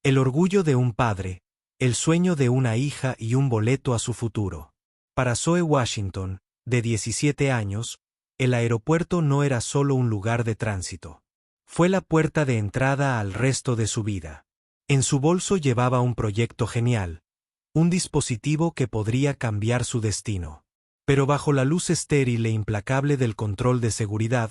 El orgullo de un padre, el sueño de una hija y un boleto a su futuro. Para Zoe Washington, de 17 años, el aeropuerto no era solo un lugar de tránsito. Fue la puerta de entrada al resto de su vida. En su bolso llevaba un proyecto genial, un dispositivo que podría cambiar su destino. Pero bajo la luz estéril e implacable del control de seguridad,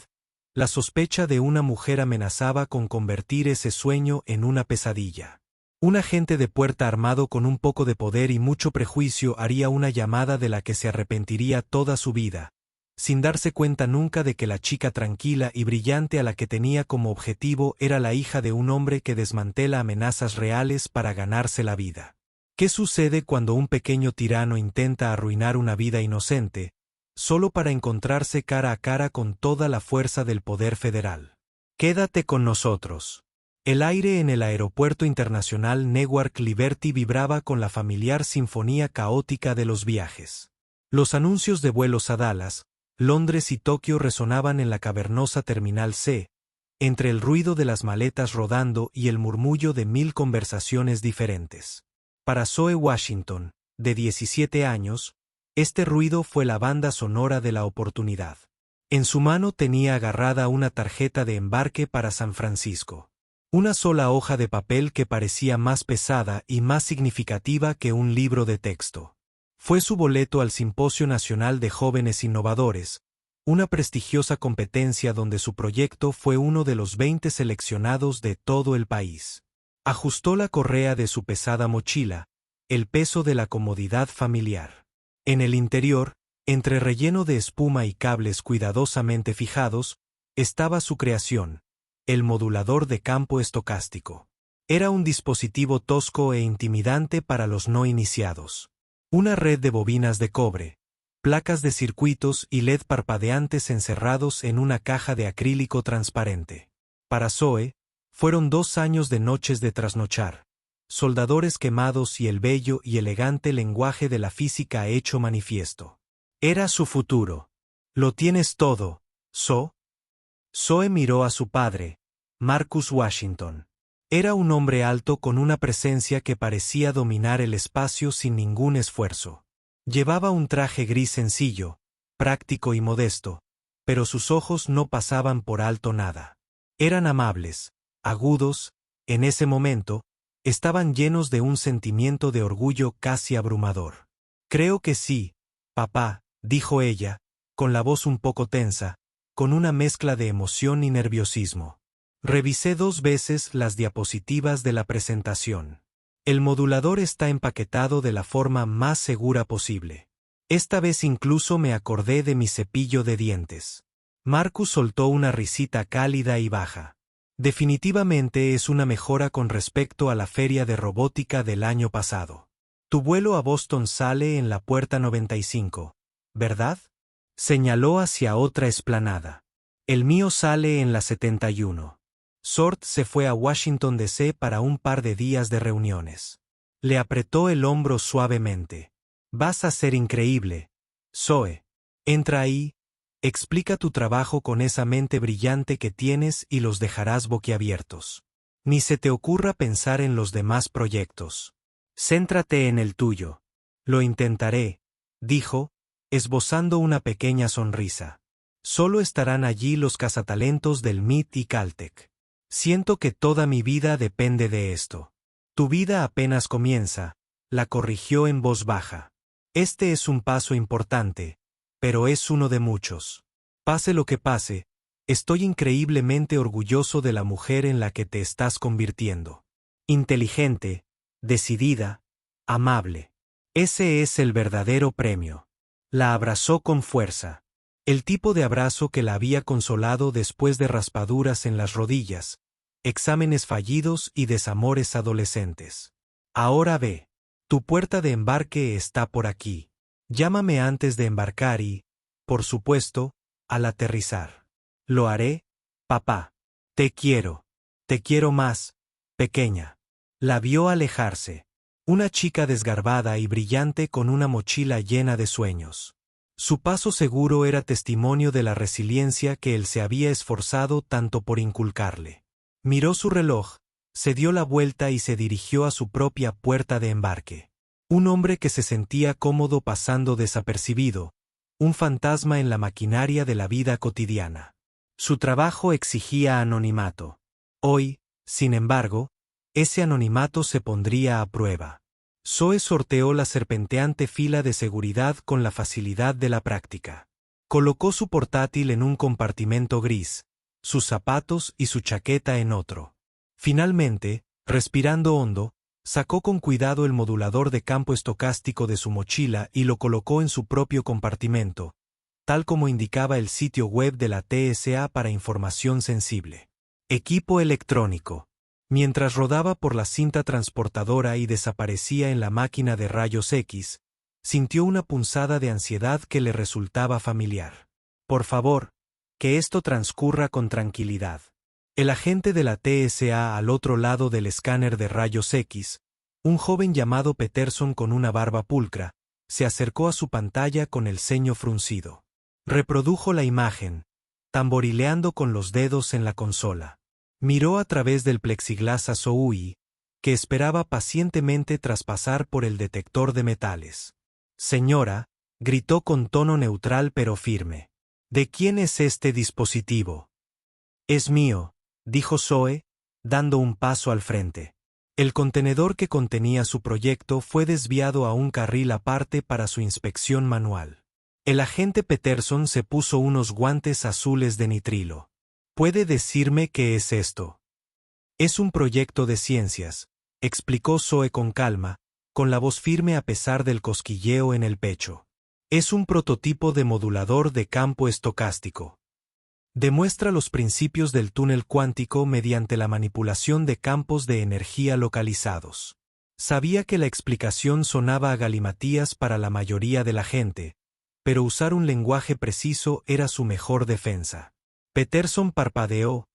la sospecha de una mujer amenazaba con convertir ese sueño en una pesadilla. Un agente de puerta armado con un poco de poder y mucho prejuicio haría una llamada de la que se arrepentiría toda su vida, sin darse cuenta nunca de que la chica tranquila y brillante a la que tenía como objetivo era la hija de un hombre que desmantela amenazas reales para ganarse la vida. ¿Qué sucede cuando un pequeño tirano intenta arruinar una vida inocente, solo para encontrarse cara a cara con toda la fuerza del poder federal? Quédate con nosotros. El aire en el aeropuerto internacional Newark Liberty vibraba con la familiar sinfonía caótica de los viajes. Los anuncios de vuelos a Dallas, Londres y Tokio resonaban en la cavernosa Terminal C, entre el ruido de las maletas rodando y el murmullo de 1000 conversaciones diferentes. Para Zoe Washington, de 17 años, este ruido fue la banda sonora de la oportunidad. En su mano tenía agarrada una tarjeta de embarque para San Francisco. Una sola hoja de papel que parecía más pesada y más significativa que un libro de texto. Fue su boleto al Simposio Nacional de Jóvenes Innovadores, una prestigiosa competencia donde su proyecto fue uno de los 20 seleccionados de todo el país. Ajustó la correa de su pesada mochila, el peso de la comodidad familiar. En el interior, entre relleno de espuma y cables cuidadosamente fijados, estaba su creación, el modulador de campo estocástico. Era un dispositivo tosco e intimidante para los no iniciados. Una red de bobinas de cobre, placas de circuitos y LED parpadeantes encerrados en una caja de acrílico transparente. Para Zoe, fueron 2 años de noches de trasnochar, soldadores quemados y el bello y elegante lenguaje de la física hecho manifiesto. Era su futuro. «Lo tienes todo, Zoe». Zoe miró a su padre, Marcus Washington. Era un hombre alto con una presencia que parecía dominar el espacio sin ningún esfuerzo. Llevaba un traje gris sencillo, práctico y modesto, pero sus ojos no pasaban por alto nada. Eran amables, agudos, en ese momento, estaban llenos de un sentimiento de orgullo casi abrumador. «Creo que sí, papá», dijo ella, con la voz un poco tensa, con una mezcla de emoción y nerviosismo. Revisé 2 veces las diapositivas de la presentación. El modulador está empaquetado de la forma más segura posible. Esta vez incluso me acordé de mi cepillo de dientes. Marcus soltó una risita cálida y baja. Definitivamente es una mejora con respecto a la feria de robótica del año pasado. Tu vuelo a Boston sale en la puerta 95, ¿verdad? Señaló hacia otra explanada. El mío sale en la 71. Sort se fue a Washington D.C. para un par de días de reuniones. Le apretó el hombro suavemente. Vas a ser increíble, Zoe. Entra ahí, explica tu trabajo con esa mente brillante que tienes y los dejarás boquiabiertos. Ni se te ocurra pensar en los demás proyectos. Céntrate en el tuyo. Lo intentaré, dijo, esbozando una pequeña sonrisa. Solo estarán allí los cazatalentos del MIT y Caltech. Siento que toda mi vida depende de esto. Tu vida apenas comienza, la corrigió en voz baja. Este es un paso importante, pero es uno de muchos. Pase lo que pase, estoy increíblemente orgulloso de la mujer en la que te estás convirtiendo. Inteligente, decidida, amable. Ese es el verdadero premio. La abrazó con fuerza. El tipo de abrazo que la había consolado después de raspaduras en las rodillas, exámenes fallidos y desamores adolescentes. Ahora ve. Tu puerta de embarque está por aquí. Llámame antes de embarcar y, por supuesto, al aterrizar. Lo haré, papá. Te quiero más, pequeña. La vio alejarse. Una chica desgarbada y brillante con una mochila llena de sueños. Su paso seguro era testimonio de la resiliencia que él se había esforzado tanto por inculcarle. Miró su reloj, Se dio la vuelta y se dirigió a su propia puerta de embarque. Un hombre que se sentía cómodo pasando desapercibido, un fantasma en la maquinaria de la vida cotidiana. Su trabajo exigía anonimato. Hoy, sin embargo, ese anonimato se pondría a prueba. Zoe sorteó la serpenteante fila de seguridad con la facilidad de la práctica. Colocó su portátil en un compartimento gris, sus zapatos y su chaqueta en otro. Finalmente, respirando hondo, sacó con cuidado el modulador de campo estocástico de su mochila y lo colocó en su propio compartimento, tal como indicaba el sitio web de la TSA para información sensible. Equipo electrónico. Mientras rodaba por la cinta transportadora y desaparecía en la máquina de rayos X, sintió una punzada de ansiedad que le resultaba familiar. Por favor, que esto transcurra con tranquilidad. El agente de la TSA al otro lado del escáner de rayos X, un joven llamado Peterson con una barba pulcra, se acercó a su pantalla con el ceño fruncido. Reprodujo la imagen, tamborileando con los dedos en la consola. Miró a través del plexiglas a Zoe, que esperaba pacientemente tras pasar por el detector de metales. Señora, gritó con tono neutral pero firme. ¿De quién es este dispositivo? Es mío, dijo Zoe, dando un paso al frente. El contenedor que contenía su proyecto fue desviado a un carril aparte para su inspección manual. El agente Peterson se puso unos guantes azules de nitrilo. ¿Puede decirme qué es esto? Es un proyecto de ciencias, explicó Zoe con calma, con la voz firme a pesar del cosquilleo en el pecho. Es un prototipo de modulador de campo estocástico. Demuestra los principios del túnel cuántico mediante la manipulación de campos de energía localizados. Sabía que la explicación sonaba a galimatías para la mayoría de la gente, pero usar un lenguaje preciso era su mejor defensa. Peterson parpadeó,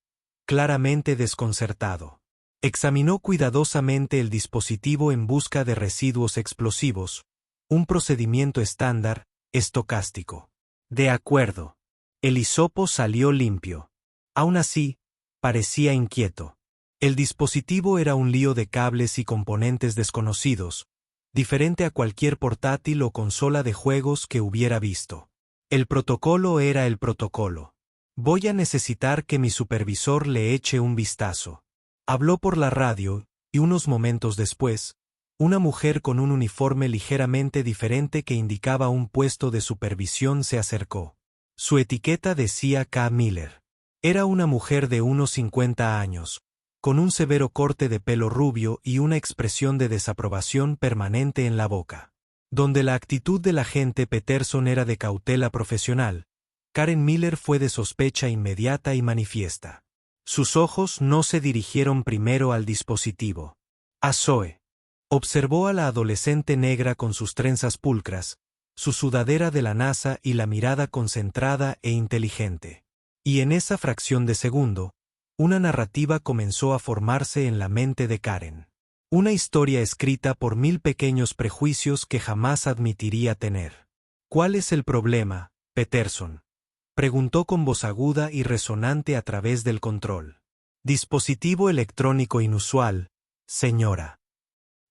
claramente desconcertado. Examinó cuidadosamente el dispositivo en busca de residuos explosivos, un procedimiento estándar, estocástico. De acuerdo. El hisopo salió limpio. Aún así, parecía inquieto. El dispositivo era un lío de cables y componentes desconocidos, diferente a cualquier portátil o consola de juegos que hubiera visto. El protocolo era el protocolo. Voy a necesitar que mi supervisor le eche un vistazo. Habló por la radio, y unos momentos después, una mujer con un uniforme ligeramente diferente que indicaba un puesto de supervisión se acercó. Su etiqueta decía K. Miller. Era una mujer de unos 50 años, con un severo corte de pelo rubio y una expresión de desaprobación permanente en la boca. Donde la actitud del agente Peterson era de cautela profesional, Karen Miller fue de sospecha inmediata y manifiesta. Sus ojos no se dirigieron primero al dispositivo. A Zoe. Observó a la adolescente negra con sus trenzas pulcras, su sudadera de la NASA y la mirada concentrada e inteligente. Y en esa fracción de segundo, una narrativa comenzó a formarse en la mente de Karen. Una historia escrita por 1000 pequeños prejuicios que jamás admitiría tener. ¿Cuál es el problema, Peterson?, preguntó con voz aguda y resonante a través del control. Dispositivo electrónico inusual, señora.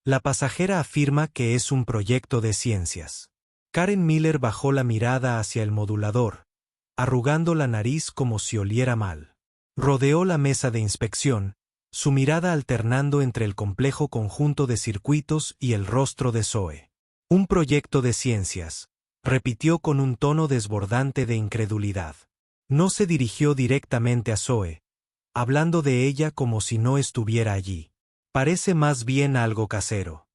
La pasajera afirma que es un proyecto de ciencias. Karen Miller bajó la mirada hacia el modulador, arrugando la nariz como si oliera mal. Rodeó la mesa de inspección, su mirada alternando entre el complejo conjunto de circuitos y el rostro de Zoe. Un proyecto de ciencias, repitió con un tono desbordante de incredulidad. No se dirigió directamente a Zoe, hablando de ella como si no estuviera allí. Parece más bien algo casero.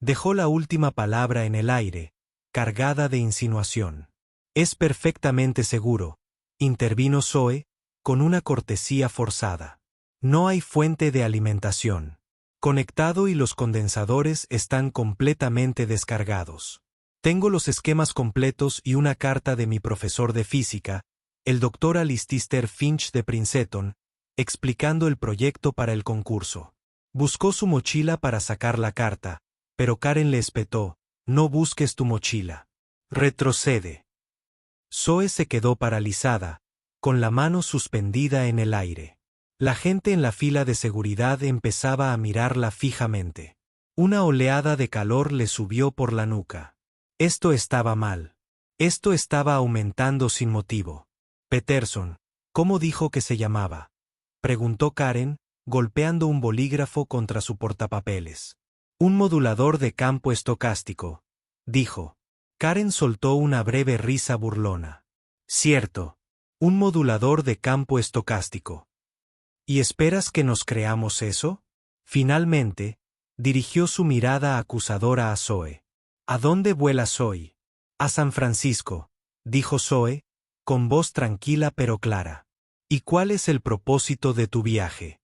Dejó la última palabra en el aire, cargada de insinuación. Es perfectamente seguro, intervino Zoe, con una cortesía forzada. No hay fuente de alimentación. Conectado y los condensadores están completamente descargados. Tengo los esquemas completos y una carta de mi profesor de física, el Dr. Alistair Finch de Princeton, explicando el proyecto para el concurso. Buscó su mochila para sacar la carta, pero Karen le espetó: no busques tu mochila. Retrocede. Zoe se quedó paralizada, con la mano suspendida en el aire. La gente en la fila de seguridad empezaba a mirarla fijamente. Una oleada de calor le subió por la nuca. Esto estaba mal. Esto estaba aumentando sin motivo. Peterson, ¿cómo dijo que se llamaba?, preguntó Karen, golpeando un bolígrafo contra su portapapeles. Un modulador de campo estocástico, dijo. Karen soltó una breve risa burlona. Cierto. Un modulador de campo estocástico. ¿Y esperas que nos creamos eso? Finalmente, dirigió su mirada acusadora a Zoe. ¿A dónde vuelas hoy? A San Francisco, dijo Zoe, con voz tranquila pero clara. ¿Y cuál es el propósito de tu viaje?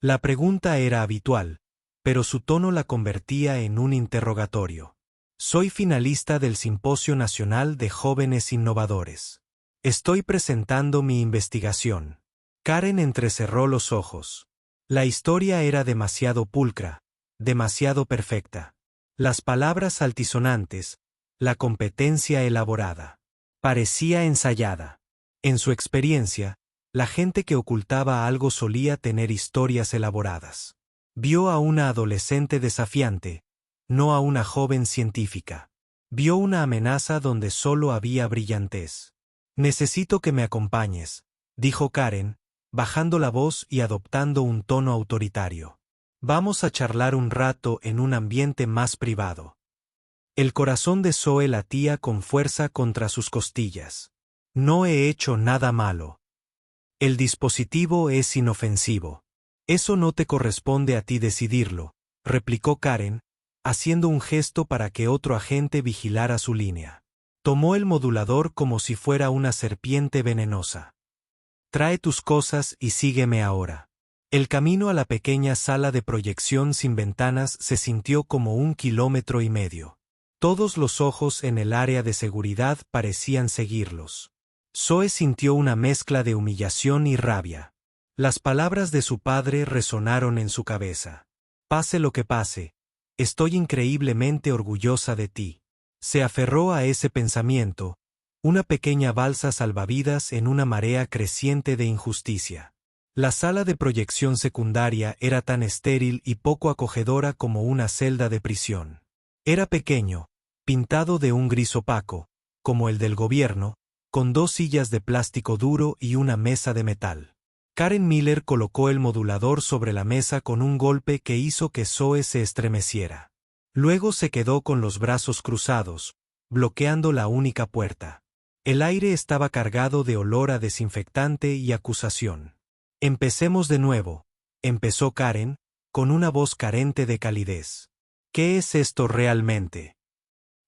La pregunta era habitual, pero su tono la convertía en un interrogatorio. Soy finalista del Simposio Nacional de Jóvenes Innovadores. Estoy presentando mi investigación. Karen entrecerró los ojos. La historia era demasiado pulcra, demasiado perfecta. Las palabras altisonantes, la competencia elaborada. Parecía ensayada. En su experiencia, la gente que ocultaba algo solía tener historias elaboradas. Vio a una adolescente desafiante, no a una joven científica. Vio una amenaza donde solo había brillantez. Necesito que me acompañes, dijo Karen, bajando la voz y adoptando un tono autoritario. Vamos a charlar un rato en un ambiente más privado. El corazón de Zoe latía con fuerza contra sus costillas. No he hecho nada malo. El dispositivo es inofensivo. Eso no te corresponde a ti decidirlo, replicó Karen, haciendo un gesto para que otro agente vigilara su línea. Tomó el modulador como si fuera una serpiente venenosa. Trae tus cosas y sígueme ahora. El camino a la pequeña sala de proyección sin ventanas se sintió como 1,5 kilómetros. Todos los ojos en el área de seguridad parecían seguirlos. Zoe sintió una mezcla de humillación y rabia. Las palabras de su padre resonaron en su cabeza. Pase lo que pase, estoy increíblemente orgullosa de ti. Se aferró a ese pensamiento, una pequeña balsa salvavidas en una marea creciente de injusticia. La sala de proyección secundaria era tan estéril y poco acogedora como una celda de prisión. Era pequeño, pintado de un gris opaco, como el del gobierno, con 2 sillas de plástico duro y una mesa de metal. Karen Miller colocó el modulador sobre la mesa con un golpe que hizo que Zoe se estremeciera. Luego se quedó con los brazos cruzados, bloqueando la única puerta. El aire estaba cargado de olor a desinfectante y acusación. Empecemos de nuevo, empezó Karen, con una voz carente de calidez. ¿Qué es esto realmente?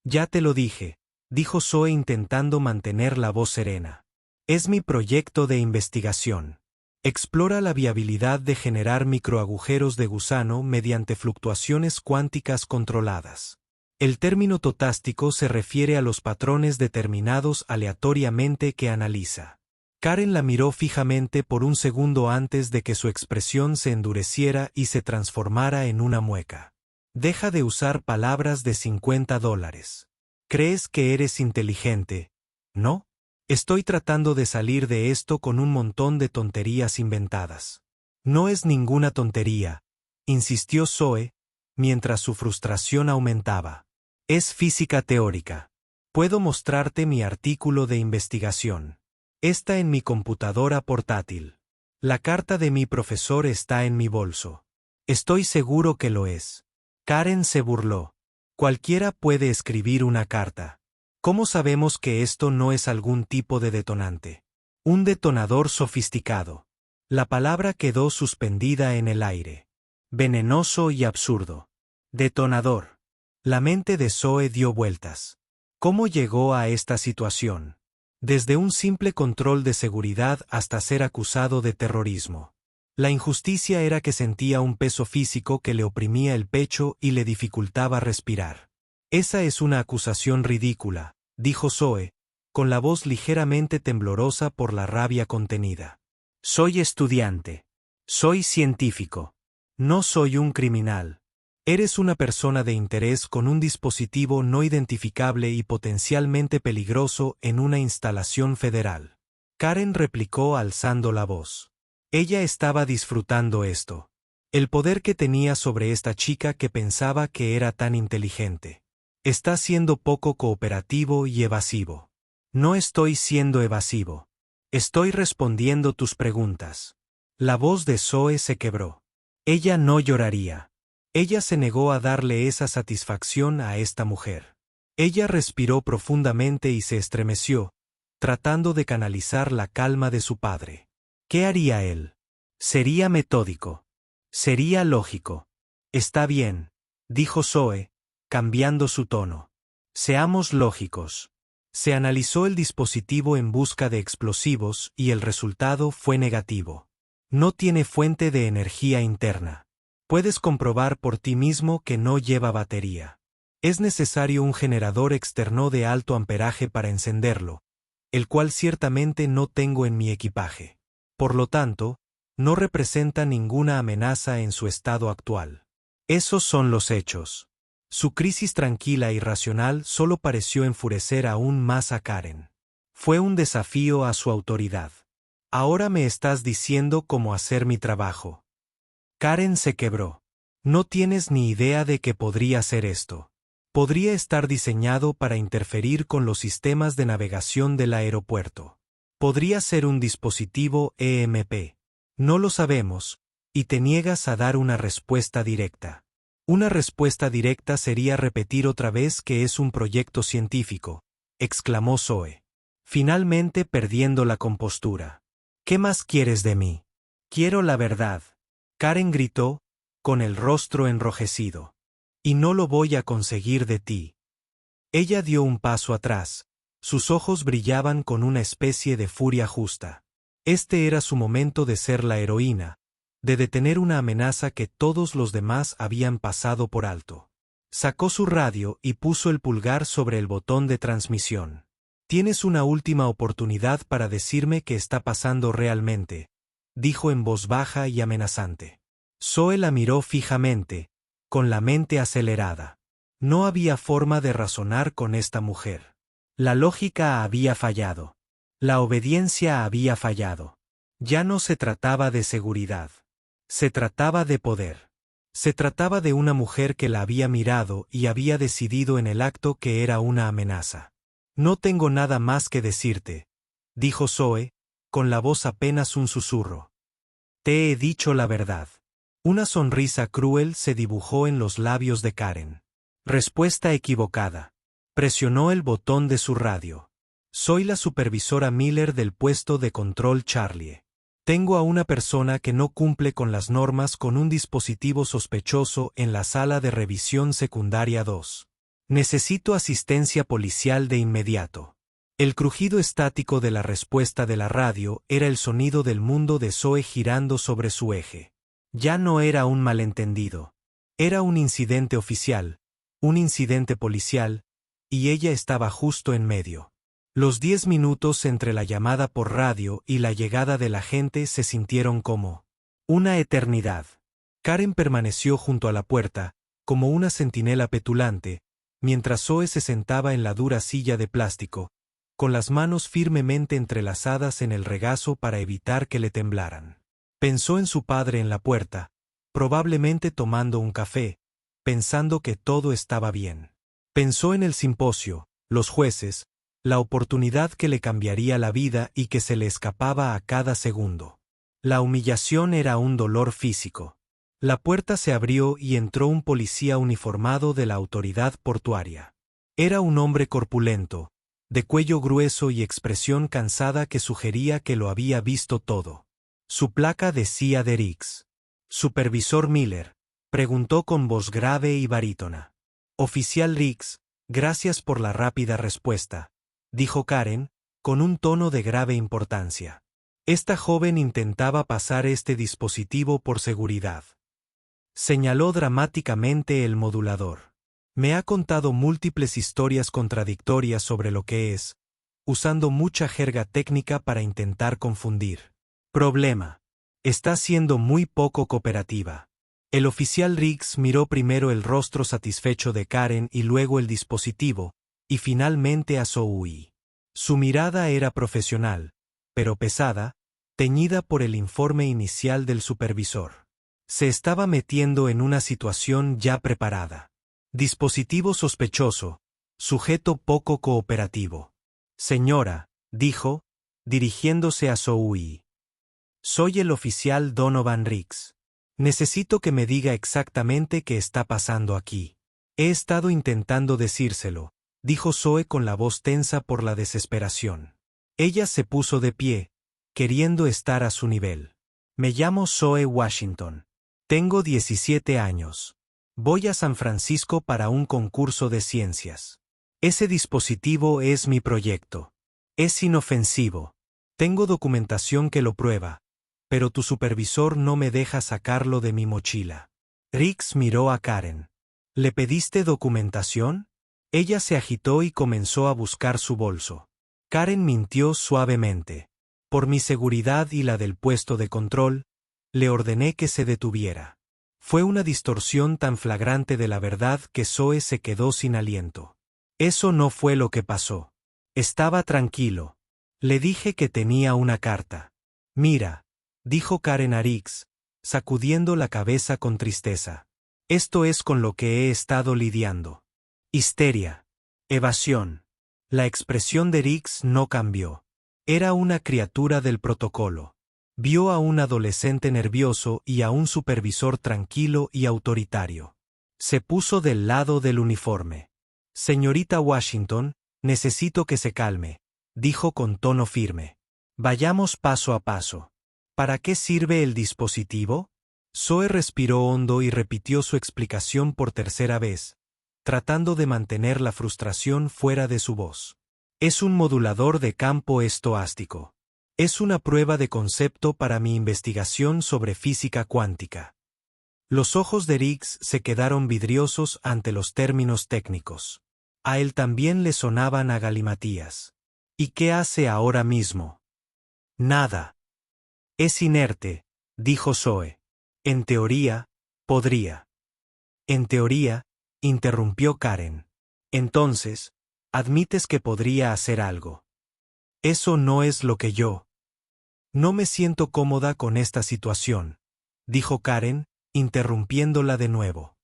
Ya te lo dije, dijo Zoe intentando mantener la voz serena. Es mi proyecto de investigación. Explora la viabilidad de generar microagujeros de gusano mediante fluctuaciones cuánticas controladas. El término totástico se refiere a los patrones determinados aleatoriamente que analiza. Karen la miró fijamente por un segundo antes de que su expresión se endureciera y se transformara en una mueca. Deja de usar palabras de $50. ¿Crees que eres inteligente, no? Estoy tratando de salir de esto con un montón de tonterías inventadas. No es ninguna tontería, insistió Zoe, mientras su frustración aumentaba. Es física teórica. Puedo mostrarte mi artículo de investigación. Está en mi computadora portátil. La carta de mi profesor está en mi bolso. Estoy seguro que lo es. Karen se burló. Cualquiera puede escribir una carta. ¿Cómo sabemos que esto no es algún tipo de detonante? Un detonador sofisticado. La palabra quedó suspendida en el aire. Venenoso y absurdo. Detonador. La mente de Zoe dio vueltas. ¿Cómo llegó a esta situación? Desde un simple control de seguridad hasta ser acusado de terrorismo. La injusticia era que sentía un peso físico que le oprimía el pecho y le dificultaba respirar. Esa es una acusación ridícula, dijo Zoe, con la voz ligeramente temblorosa por la rabia contenida. Soy estudiante. Soy científico. No soy un criminal. Eres una persona de interés con un dispositivo no identificable y potencialmente peligroso en una instalación federal. Karen replicó alzando la voz. Ella estaba disfrutando esto. El poder que tenía sobre esta chica que pensaba que era tan inteligente. Está siendo poco cooperativo y evasivo. No estoy siendo evasivo. Estoy respondiendo tus preguntas. La voz de Zoe se quebró. Ella no lloraría. Ella se negó a darle esa satisfacción a esta mujer. Ella respiró profundamente y se estremeció, tratando de canalizar la calma de su padre. ¿Qué haría él? Sería metódico. Sería lógico. Está bien, dijo Zoe, cambiando su tono. Seamos lógicos. Se analizó el dispositivo en busca de explosivos y el resultado fue negativo. No tiene fuente de energía interna. Puedes comprobar por ti mismo que no lleva batería. Es necesario un generador externo de alto amperaje para encenderlo, el cual ciertamente no tengo en mi equipaje. Por lo tanto, no representa ninguna amenaza en su estado actual. Esos son los hechos. Su crisis tranquila y racional solo pareció enfurecer aún más a Karen. Fue un desafío a su autoridad. Ahora me estás diciendo cómo hacer mi trabajo. Karen se quebró. No tienes ni idea de que podría ser esto. Podría estar diseñado para interferir con los sistemas de navegación del aeropuerto. Podría ser un dispositivo EMP. No lo sabemos, y te niegas a dar una respuesta directa. Una respuesta directa sería repetir otra vez que es un proyecto científico, exclamó Zoe, finalmente perdiendo la compostura. ¿Qué más quieres de mí? Quiero la verdad. Karen gritó, con el rostro enrojecido. Y no lo voy a conseguir de ti. Ella dio un paso atrás. Sus ojos brillaban con una especie de furia justa. Este era su momento de ser la heroína, de detener una amenaza que todos los demás habían pasado por alto. Sacó su radio y puso el pulgar sobre el botón de transmisión. Tienes una última oportunidad para decirme qué está pasando realmente, dijo en voz baja y amenazante. Zoe la miró fijamente, con la mente acelerada. No había forma de razonar con esta mujer. La lógica había fallado. La obediencia había fallado. Ya no se trataba de seguridad. Se trataba de poder. Se trataba de una mujer que la había mirado y había decidido en el acto que era una amenaza. No tengo nada más que decirte, dijo Zoe, con la voz apenas un susurro. Te he dicho la verdad. Una sonrisa cruel se dibujó en los labios de Karen. Respuesta equivocada. Presionó el botón de su radio. Soy la supervisora Miller del puesto de control Charlie. Tengo a una persona que no cumple con las normas con un dispositivo sospechoso en la sala de revisión secundaria 2. Necesito asistencia policial de inmediato. El crujido estático de la respuesta de la radio era el sonido del mundo de Zoe girando sobre su eje. Ya no era un malentendido. Era un incidente oficial, un incidente policial, y ella estaba justo en medio. Los 10 minutos entre la llamada por radio y la llegada del agente se sintieron como una eternidad. Karen permaneció junto a la puerta, como una centinela petulante, mientras Zoe se sentaba en la dura silla de plástico, con las manos firmemente entrelazadas en el regazo para evitar que le temblaran. Pensó en su padre en la puerta, probablemente tomando un café, pensando que todo estaba bien. Pensó en el simposio, los jueces, la oportunidad que le cambiaría la vida y que se le escapaba a cada segundo. La humillación era un dolor físico. La puerta se abrió y entró un policía uniformado de la autoridad portuaria. Era un hombre corpulento, de cuello grueso y expresión cansada que sugería que lo había visto todo. Su placa decía Derricks. Supervisor Miller, preguntó con voz grave y barítona. Oficial Riggs, gracias por la rápida respuesta, dijo Karen, con un tono de grave importancia. Esta joven intentaba pasar este dispositivo por seguridad. Señaló dramáticamente el modulador. Me ha contado múltiples historias contradictorias sobre lo que es, usando mucha jerga técnica para intentar confundir. Problema. Está siendo muy poco cooperativa. El oficial Riggs miró primero el rostro satisfecho de Karen y luego el dispositivo, y finalmente a Zoe. Su mirada era profesional, pero pesada, teñida por el informe inicial del supervisor. Se estaba metiendo en una situación ya preparada. Dispositivo sospechoso, sujeto poco cooperativo. Señora, dijo, dirigiéndose a Zoe. Soy el oficial Donovan Riggs. Necesito que me diga exactamente qué está pasando aquí. He estado intentando decírselo, dijo Zoe con la voz tensa por la desesperación. Ella se puso de pie, queriendo estar a su nivel. Me llamo Zoe Washington. Tengo 17 años. Voy a San Francisco para un concurso de ciencias. Ese dispositivo es mi proyecto. Es inofensivo. Tengo documentación que lo prueba, pero tu supervisor no me deja sacarlo de mi mochila. Riggs miró a Karen. ¿Le pediste documentación? Ella se agitó y comenzó a buscar su bolso. Karen mintió suavemente. Por mi seguridad y la del puesto de control, le ordené que se detuviera. Fue una distorsión tan flagrante de la verdad que Zoe se quedó sin aliento. Eso no fue lo que pasó. Estaba tranquilo. Le dije que tenía una carta. Mira, dijo Karen a Riggs, sacudiendo la cabeza con tristeza. Esto es con lo que he estado lidiando. Histeria. Evasión. La expresión de Riggs no cambió. Era una criatura del protocolo. Vio a un adolescente nervioso y a un supervisor tranquilo y autoritario. Se puso del lado del uniforme. Señorita Washington, necesito que se calme, dijo con tono firme. Vayamos paso a paso. ¿Para qué sirve el dispositivo? Zoe respiró hondo y repitió su explicación por tercera vez, tratando de mantener la frustración fuera de su voz. Es un modulador de campo estoástico. Es una prueba de concepto para mi investigación sobre física cuántica. Los ojos de Riggs se quedaron vidriosos ante los términos técnicos. A él también le sonaban a galimatías. ¿Y qué hace ahora mismo? Nada. Es inerte, dijo Zoe. En teoría, podría. En teoría, interrumpió Karen. Entonces, admites que podría hacer algo. Eso no es lo que yo. No me siento cómoda con esta situación, dijo Karen, interrumpiéndola de nuevo.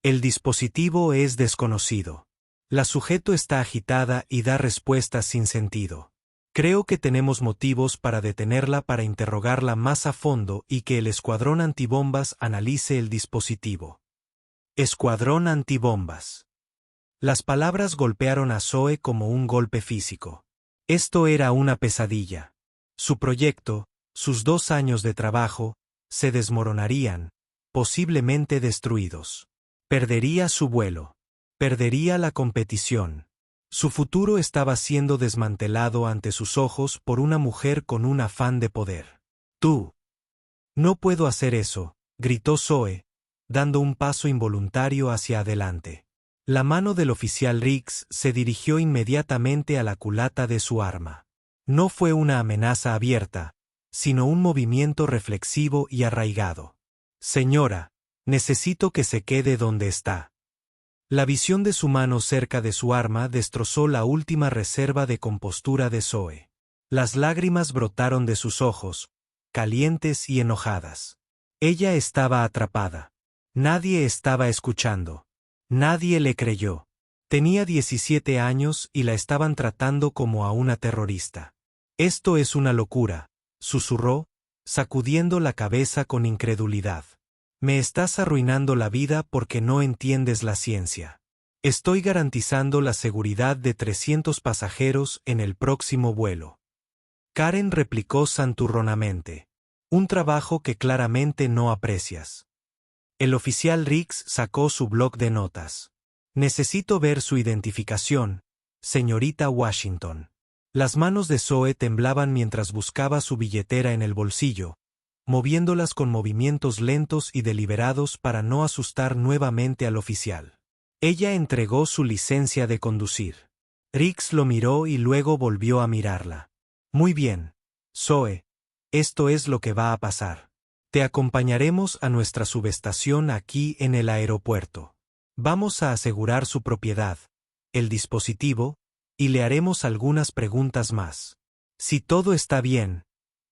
El dispositivo es desconocido. La sujeto está agitada y da respuestas sin sentido. Creo que tenemos motivos para detenerla para interrogarla más a fondo y que el escuadrón antibombas analice el dispositivo. Escuadrón antibombas. Las palabras golpearon a Zoe como un golpe físico. Esto era una pesadilla. Su proyecto, sus 2 años de trabajo, se desmoronarían, posiblemente destruidos. Perdería su vuelo. Perdería la competición. Su futuro estaba siendo desmantelado ante sus ojos por una mujer con un afán de poder. Tú. No puedo hacer eso, gritó Zoe, dando un paso involuntario hacia adelante. La mano del oficial Riggs se dirigió inmediatamente a la culata de su arma. No fue una amenaza abierta, sino un movimiento reflexivo y arraigado. Señora, necesito que se quede donde está. La visión de su mano cerca de su arma destrozó la última reserva de compostura de Zoe. Las lágrimas brotaron de sus ojos, calientes y enojadas. Ella estaba atrapada. Nadie estaba escuchando. Nadie le creyó. Tenía 17 años y la estaban tratando como a una terrorista. Esto es una locura, susurró, sacudiendo la cabeza con incredulidad. Me estás arruinando la vida porque no entiendes la ciencia. Estoy garantizando la seguridad de 300 pasajeros en el próximo vuelo. Karen replicó santurronamente. Un trabajo que claramente no aprecias. El oficial Riggs sacó su bloc de notas. Necesito ver su identificación, señorita Washington. Las manos de Zoe temblaban mientras buscaba su billetera en el bolsillo, moviéndolas con movimientos lentos y deliberados para no asustar nuevamente al oficial. Ella entregó su licencia de conducir. Riggs lo miró y luego volvió a mirarla. Muy bien, Zoe, esto es lo que va a pasar. Te acompañaremos a nuestra subestación aquí en el aeropuerto. Vamos a asegurar su propiedad, el dispositivo, y le haremos algunas preguntas más. Si todo está bien,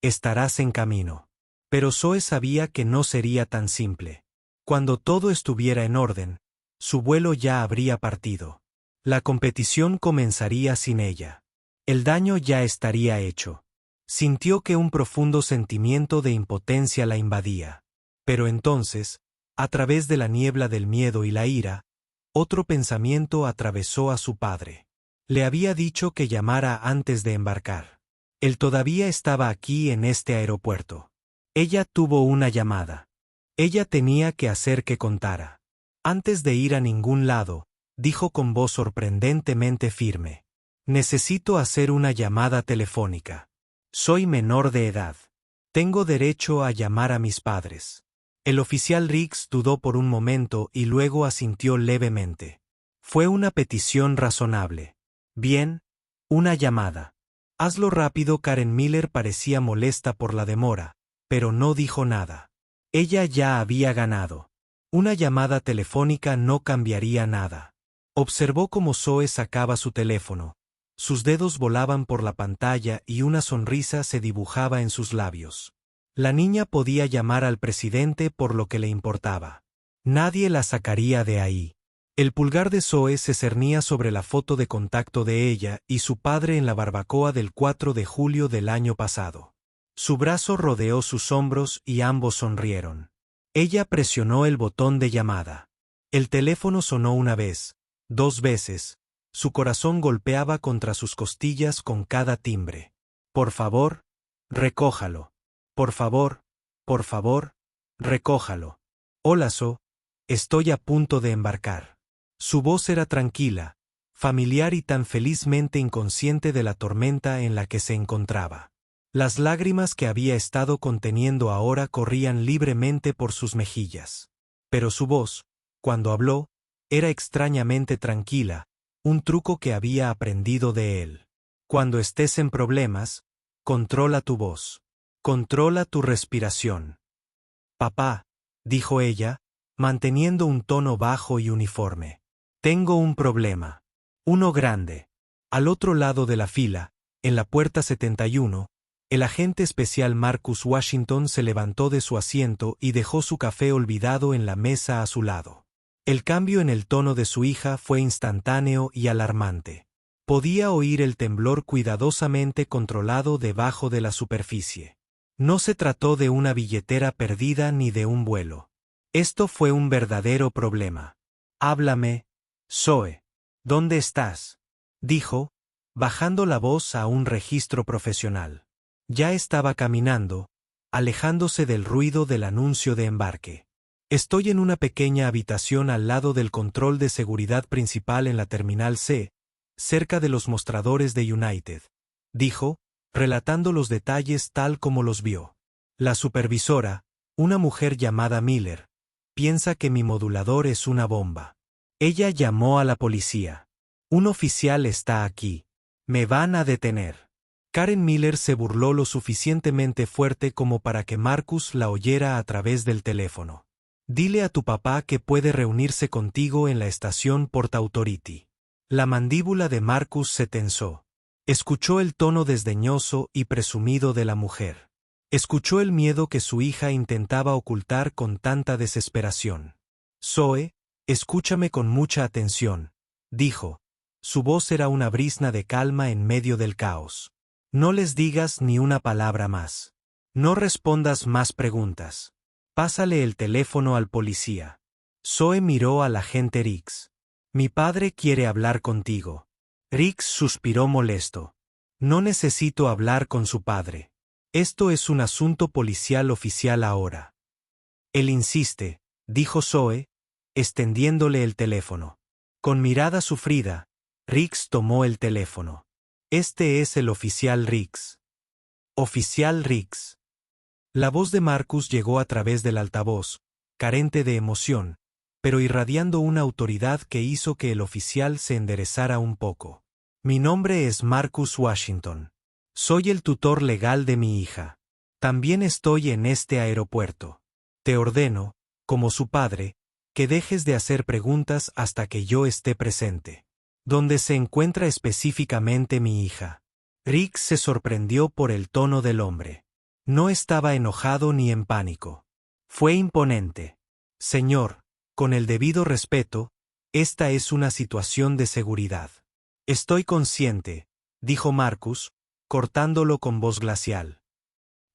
Estarás en camino. Pero Zoe sabía que no sería tan simple. Cuando todo estuviera en orden, su vuelo ya habría partido. La competición comenzaría sin ella. El daño ya estaría hecho. Sintió que un profundo sentimiento de impotencia la invadía. Pero entonces, a través de la niebla del miedo y la ira, otro pensamiento atravesó a su padre. Le había dicho que llamara antes de embarcar. Él todavía estaba aquí en este aeropuerto. Ella tuvo una llamada. Ella tenía que hacer que contara. Antes de ir a ningún lado, dijo con voz sorprendentemente firme. Necesito hacer una llamada telefónica. Soy menor de edad. Tengo derecho a llamar a mis padres. El oficial Riggs dudó por un momento y luego asintió levemente. Fue una petición razonable. Bien, una llamada. Hazlo rápido. Karen Miller parecía molesta por la demora, pero no dijo nada. Ella ya había ganado. Una llamada telefónica no cambiaría nada. Observó cómo Zoe sacaba su teléfono. Sus dedos volaban por la pantalla y una sonrisa se dibujaba en sus labios. La niña podía llamar al presidente por lo que le importaba. Nadie la sacaría de ahí. El pulgar de Zoe se cernía sobre la foto de contacto de ella y su padre en la barbacoa del 4 de julio del año pasado. Su brazo rodeó sus hombros y ambos sonrieron. Ella presionó el botón de llamada. El teléfono sonó una vez, 2 veces. Su corazón golpeaba contra sus costillas con cada timbre. Por favor, recójalo. Por favor, recójalo. Hola, Zoe. Estoy a punto de embarcar. Su voz era tranquila, familiar y tan felizmente inconsciente de la tormenta en la que se encontraba. Las lágrimas que había estado conteniendo ahora corrían libremente por sus mejillas. Pero su voz, cuando habló, era extrañamente tranquila, un truco que había aprendido de él. Cuando estés en problemas, controla tu voz. Controla tu respiración. Papá, dijo ella, manteniendo un tono bajo y uniforme. Tengo un problema. Uno grande. Al otro lado de la fila, en la puerta 71, el agente especial Marcus Washington se levantó de su asiento y dejó su café olvidado en la mesa a su lado. El cambio en el tono de su hija fue instantáneo y alarmante. Podía oír el temblor cuidadosamente controlado debajo de la superficie. No se trató de una billetera perdida ni de un vuelo. Esto fue un verdadero problema. Háblame, Zoe. ¿Dónde estás? Dijo, bajando la voz a un registro profesional. Ya estaba caminando, alejándose del ruido del anuncio de embarque. Estoy en una pequeña habitación al lado del control de seguridad principal en la Terminal C, cerca de los mostradores de United, dijo, relatando los detalles tal como los vio. La supervisora, una mujer llamada Miller, piensa que mi modulador es una bomba. Ella llamó a la policía. Un oficial está aquí. Me van a detener. Karen Miller se burló lo suficientemente fuerte como para que Marcus la oyera a través del teléfono. Dile a tu papá que puede reunirse contigo en la estación Port Authority. La mandíbula de Marcus se tensó. Escuchó el tono desdeñoso y presumido de la mujer. Escuchó el miedo que su hija intentaba ocultar con tanta desesperación. Zoe, escúchame con mucha atención, dijo. Su voz era una brizna de calma en medio del caos. No les digas ni una palabra más. No respondas más preguntas. Pásale el teléfono al policía. Zoe miró al agente Riggs. Mi padre quiere hablar contigo. Riggs suspiró molesto. No necesito hablar con su padre. Esto es un asunto policial oficial ahora. Él insiste, dijo Zoe, extendiéndole el teléfono. Con mirada sufrida, Riggs tomó el teléfono. Este es el oficial Riggs. Oficial Riggs. La voz de Marcus llegó a través del altavoz, carente de emoción, pero irradiando una autoridad que hizo que el oficial se enderezara un poco. Mi nombre es Marcus Washington. Soy el tutor legal de mi hija. También estoy en este aeropuerto. Te ordeno, como su padre, que dejes de hacer preguntas hasta que yo esté presente. ¿Dónde se encuentra específicamente mi hija? Riggs se sorprendió por el tono del hombre. No estaba enojado ni en pánico. Fue imponente. Señor, con el debido respeto, esta es una situación de seguridad. Estoy consciente, dijo Marcus, cortándolo con voz glacial.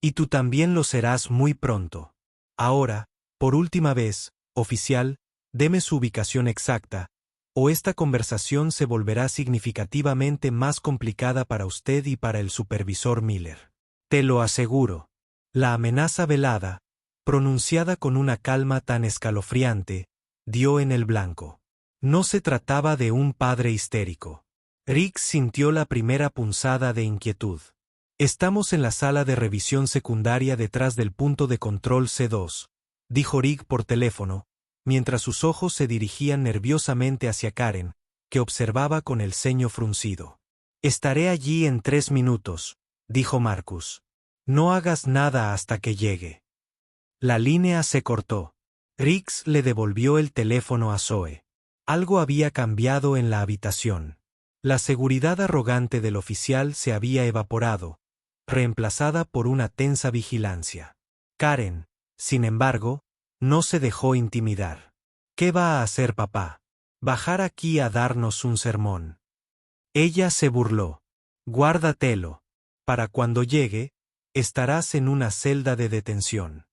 Y tú también lo serás muy pronto. Ahora, por última vez, oficial, deme su ubicación exacta, o esta conversación se volverá significativamente más complicada para usted y para el supervisor Miller. Te lo aseguro. La amenaza velada, pronunciada con una calma tan escalofriante, dio en el blanco. No se trataba de un padre histérico. Rick sintió la primera punzada de inquietud. Estamos en la sala de revisión secundaria detrás del punto de control C2, dijo Rick por teléfono, mientras sus ojos se dirigían nerviosamente hacia Karen, que observaba con el ceño fruncido. Estaré allí en 3 minutos, dijo Marcus. No hagas nada hasta que llegue. La línea se cortó. Riggs le devolvió el teléfono a Zoe. Algo había cambiado en la habitación. La seguridad arrogante del oficial se había evaporado, reemplazada por una tensa vigilancia. Karen, sin embargo, no se dejó intimidar. ¿Qué va a hacer papá? ¿Bajar aquí a darnos un sermón? Ella se burló. Guárdatelo. Para cuando llegue, estarás en una celda de detención.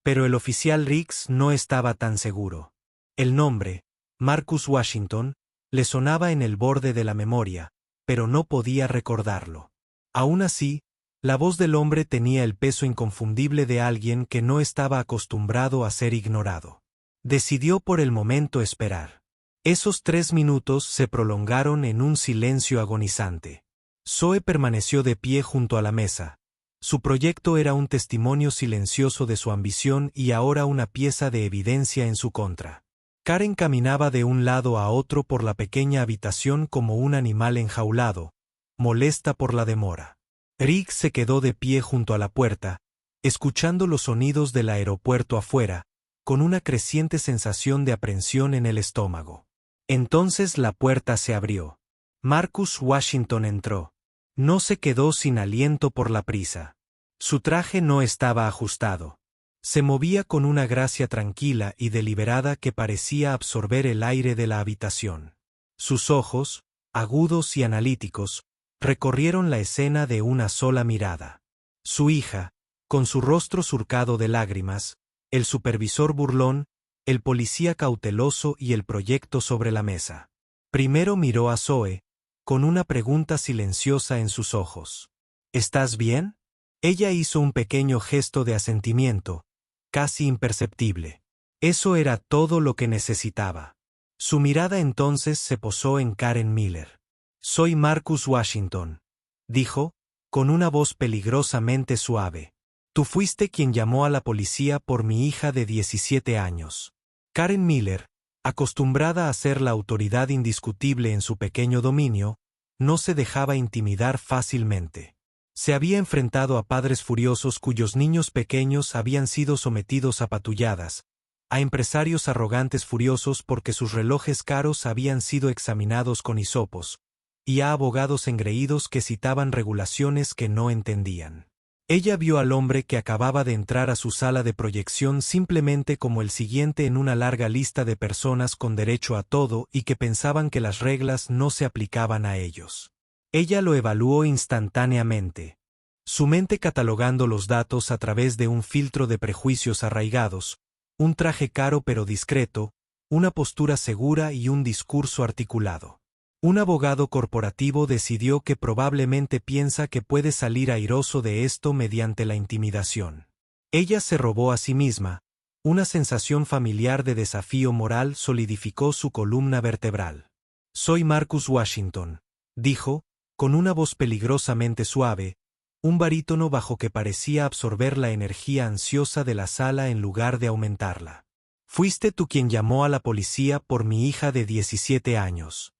Pero el oficial Riggs no estaba tan seguro. El nombre, Marcus Washington, le sonaba en el borde de la memoria, pero no podía recordarlo. Aún así, la voz del hombre tenía el peso inconfundible de alguien que no estaba acostumbrado a ser ignorado. Decidió por el momento esperar. Esos 3 minutos se prolongaron en un silencio agonizante. Zoe permaneció de pie junto a la mesa. Su proyecto era un testimonio silencioso de su ambición y ahora una pieza de evidencia en su contra. Karen caminaba de un lado a otro por la pequeña habitación como un animal enjaulado, molesta por la demora. Rick se quedó de pie junto a la puerta, escuchando los sonidos del aeropuerto afuera, con una creciente sensación de aprensión en el estómago. Entonces la puerta se abrió. Marcus Washington entró. No se quedó sin aliento por la prisa. Su traje no estaba ajustado. Se movía con una gracia tranquila y deliberada que parecía absorber el aire de la habitación. Sus ojos, agudos y analíticos, recorrieron la escena de una sola mirada. Su hija, con su rostro surcado de lágrimas, el supervisor burlón, el policía cauteloso y el proyecto sobre la mesa. Primero miró a Zoe, con una pregunta silenciosa en sus ojos. ¿Estás bien? Ella hizo un pequeño gesto de asentimiento, casi imperceptible. Eso era todo lo que necesitaba. Su mirada entonces se posó en Karen Miller. Soy Marcus Washington, dijo, con una voz peligrosamente suave. Tú fuiste quien llamó a la policía por mi hija de 17 años. Karen Miller, acostumbrada a ser la autoridad indiscutible en su pequeño dominio, no se dejaba intimidar fácilmente. Se había enfrentado a padres furiosos cuyos niños pequeños habían sido sometidos a patulladas, a empresarios arrogantes furiosos porque sus relojes caros habían sido examinados con hisopos, y a abogados engreídos que citaban regulaciones que no entendían. Ella vio al hombre que acababa de entrar a su sala de proyección simplemente como el siguiente en una larga lista de personas con derecho a todo y que pensaban que las reglas no se aplicaban a ellos. Ella lo evaluó instantáneamente. Su mente catalogando los datos a través de un filtro de prejuicios arraigados, un traje caro pero discreto, una postura segura y un discurso articulado. Un abogado corporativo decidió que probablemente piensa que puede salir airoso de esto mediante la intimidación. Ella se robó a sí misma. Una sensación familiar de desafío moral solidificó su columna vertebral. Soy Marcus Washington, dijo, con una voz peligrosamente suave, un barítono bajo que parecía absorber la energía ansiosa de la sala en lugar de aumentarla. Fuiste tú quien llamó a la policía por mi hija de 17 años.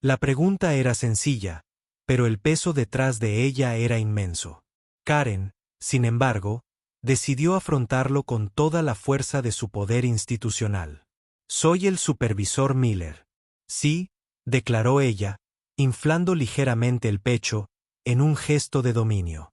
La pregunta era sencilla, pero el peso detrás de ella era inmenso. Karen, sin embargo, decidió afrontarlo con toda la fuerza de su poder institucional. Soy el supervisor Miller. Sí, declaró ella, inflando ligeramente el pecho, en un gesto de dominio.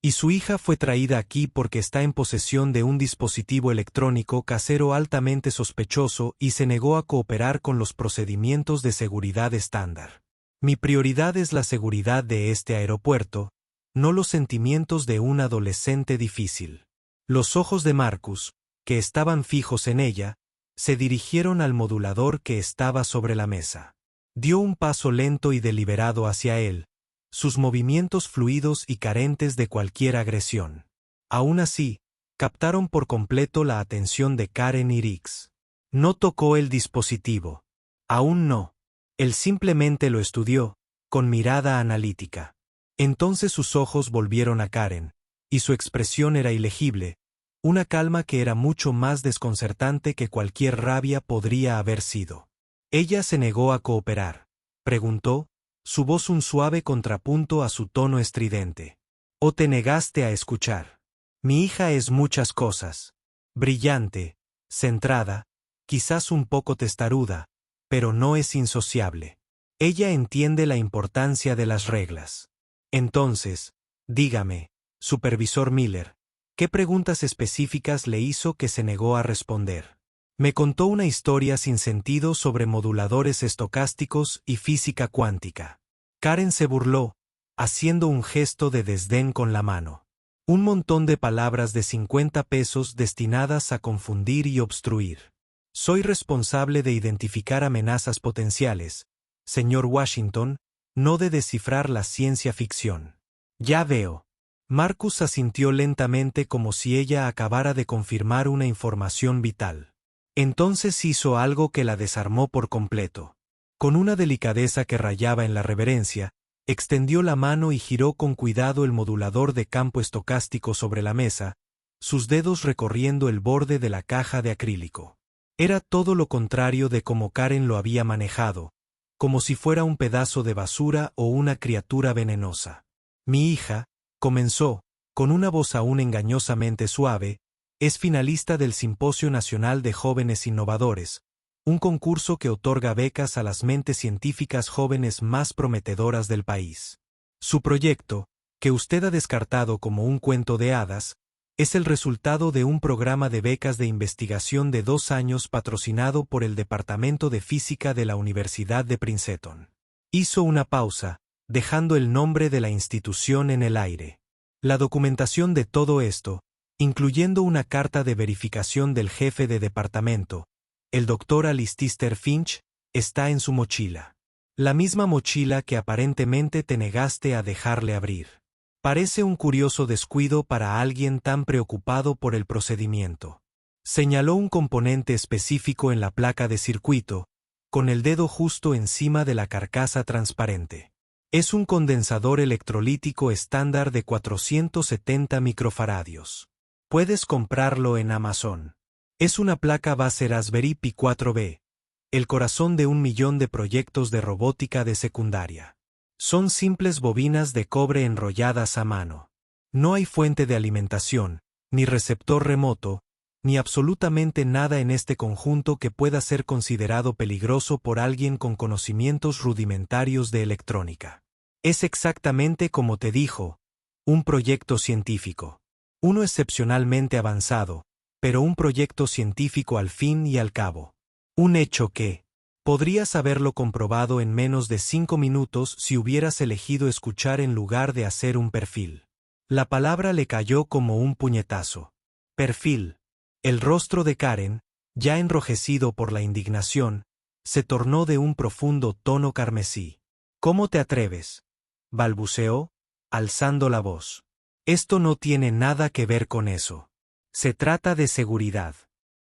Y su hija fue traída aquí porque está en posesión de un dispositivo electrónico casero altamente sospechoso y se negó a cooperar con los procedimientos de seguridad estándar. Mi prioridad es la seguridad de este aeropuerto, no los sentimientos de un adolescente difícil. Los ojos de Marcus, que estaban fijos en ella, se dirigieron al modulador que estaba sobre la mesa. Dio un paso lento y deliberado hacia él, sus movimientos fluidos y carentes de cualquier agresión. Aún así, captaron por completo la atención de Karen y Rix. No tocó el dispositivo. Aún no. Él simplemente lo estudió, con mirada analítica. Entonces sus ojos volvieron a Karen, y su expresión era ilegible, una calma que era mucho más desconcertante que cualquier rabia podría haber sido. Ella se negó a cooperar. Preguntó, su voz un suave contrapunto a su tono estridente. ¿O te negaste a escuchar? Mi hija es muchas cosas. Brillante, centrada, quizás un poco testaruda, pero no es insociable. Ella entiende la importancia de las reglas. Entonces, dígame, supervisor Miller, ¿qué preguntas específicas le hizo que se negó a responder? Me contó una historia sin sentido sobre moduladores estocásticos y física cuántica. Karen se burló, haciendo un gesto de desdén con la mano. Un montón de palabras de 50 pesos destinadas a confundir y obstruir. Soy responsable de identificar amenazas potenciales, señor Washington, no de descifrar la ciencia ficción. Ya veo. Marcus asintió lentamente como si ella acabara de confirmar una información vital. Entonces hizo algo que la desarmó por completo. Con una delicadeza que rayaba en la reverencia, extendió la mano y giró con cuidado el modulador de campo estocástico sobre la mesa, sus dedos recorriendo el borde de la caja de acrílico. Era todo lo contrario de como Karen lo había manejado, como si fuera un pedazo de basura o una criatura venenosa. Mi hija, comenzó, con una voz aún engañosamente suave, es finalista del Simposio Nacional de Jóvenes Innovadores, un concurso que otorga becas a las mentes científicas jóvenes más prometedoras del país. Su proyecto, que usted ha descartado como un cuento de hadas, es el resultado de un programa de becas de investigación de 2 años patrocinado por el Departamento de Física de la Universidad de Princeton. Hizo una pausa, dejando el nombre de la institución en el aire. La documentación de todo esto, incluyendo una carta de verificación del jefe de departamento, el Dr. Alistair Finch, está en su mochila. La misma mochila que aparentemente te negaste a dejarle abrir. Parece un curioso descuido para alguien tan preocupado por el procedimiento. Señaló un componente específico en la placa de circuito, con el dedo justo encima de la carcasa transparente. Es un condensador electrolítico estándar de 470 microfaradios. Puedes comprarlo en Amazon. Es una placa base Raspberry Pi 4B, el corazón de 1 millón de proyectos de robótica de secundaria. Son simples bobinas de cobre enrolladas a mano. No hay fuente de alimentación, ni receptor remoto, ni absolutamente nada en este conjunto que pueda ser considerado peligroso por alguien con conocimientos rudimentarios de electrónica. Es exactamente como te dijo, un proyecto científico. Uno excepcionalmente avanzado, pero un proyecto científico al fin y al cabo. Un hecho que podrías haberlo comprobado en menos de 5 minutos si hubieras elegido escuchar en lugar de hacer un perfil. La palabra le cayó como un puñetazo. Perfil. El rostro de Karen, ya enrojecido por la indignación, se tornó de un profundo tono carmesí. ¿Cómo te atreves?, balbuceó, alzando la voz. Esto no tiene nada que ver con eso. Se trata de seguridad.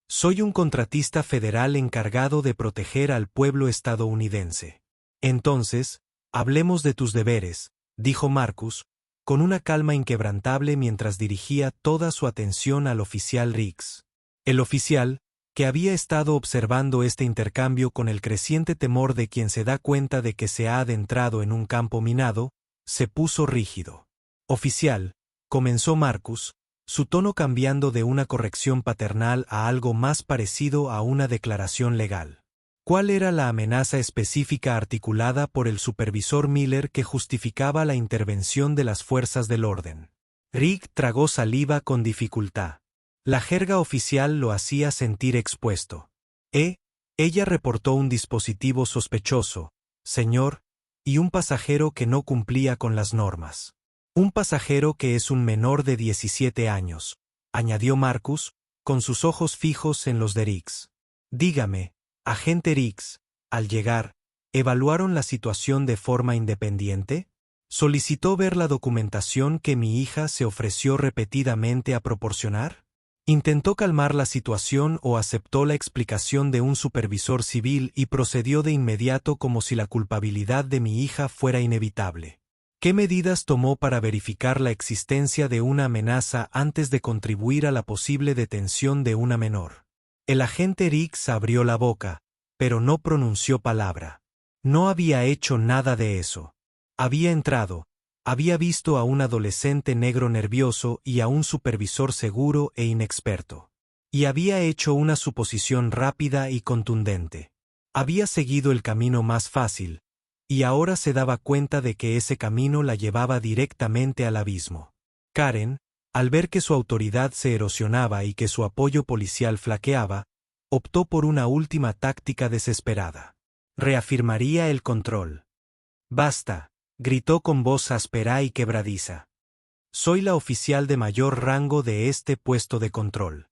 Soy un contratista federal encargado de proteger al pueblo estadounidense. Entonces, hablemos de tus deberes, dijo Marcus, con una calma inquebrantable mientras dirigía toda su atención al oficial Rix. El oficial, que había estado observando este intercambio con el creciente temor de quien se da cuenta de que se ha adentrado en un campo minado, se puso rígido. Oficial, comenzó Marcus, su tono cambiando de una corrección paternal a algo más parecido a una declaración legal. ¿Cuál era la amenaza específica articulada por el supervisor Miller que justificaba la intervención de las fuerzas del orden? Rick tragó saliva con dificultad. La jerga oficial lo hacía sentir expuesto. Ella reportó un dispositivo sospechoso, señor, y un pasajero que no cumplía con las normas. Un pasajero que es un menor de 17 años, añadió Marcus, con sus ojos fijos en los de Riggs. Dígame, agente Riggs, al llegar, ¿evaluaron la situación de forma independiente? ¿Solicitó ver la documentación que mi hija se ofreció repetidamente a proporcionar? ¿Intentó calmar la situación o aceptó la explicación de un supervisor civil y procedió de inmediato como si la culpabilidad de mi hija fuera inevitable? ¿Qué medidas tomó para verificar la existencia de una amenaza antes de contribuir a la posible detención de una menor? El agente Riggs abrió la boca, pero no pronunció palabra. No había hecho nada de eso. Había entrado, había visto a un adolescente negro nervioso y a un supervisor seguro e inexperto. Y había hecho una suposición rápida y contundente. Había seguido el camino más fácil, y ahora se daba cuenta de que ese camino la llevaba directamente al abismo. Karen, al ver que su autoridad se erosionaba y que su apoyo policial flaqueaba, optó por una última táctica desesperada. Reafirmaría el control. «Basta», gritó con voz áspera y quebradiza. «Soy la oficial de mayor rango de este puesto de control.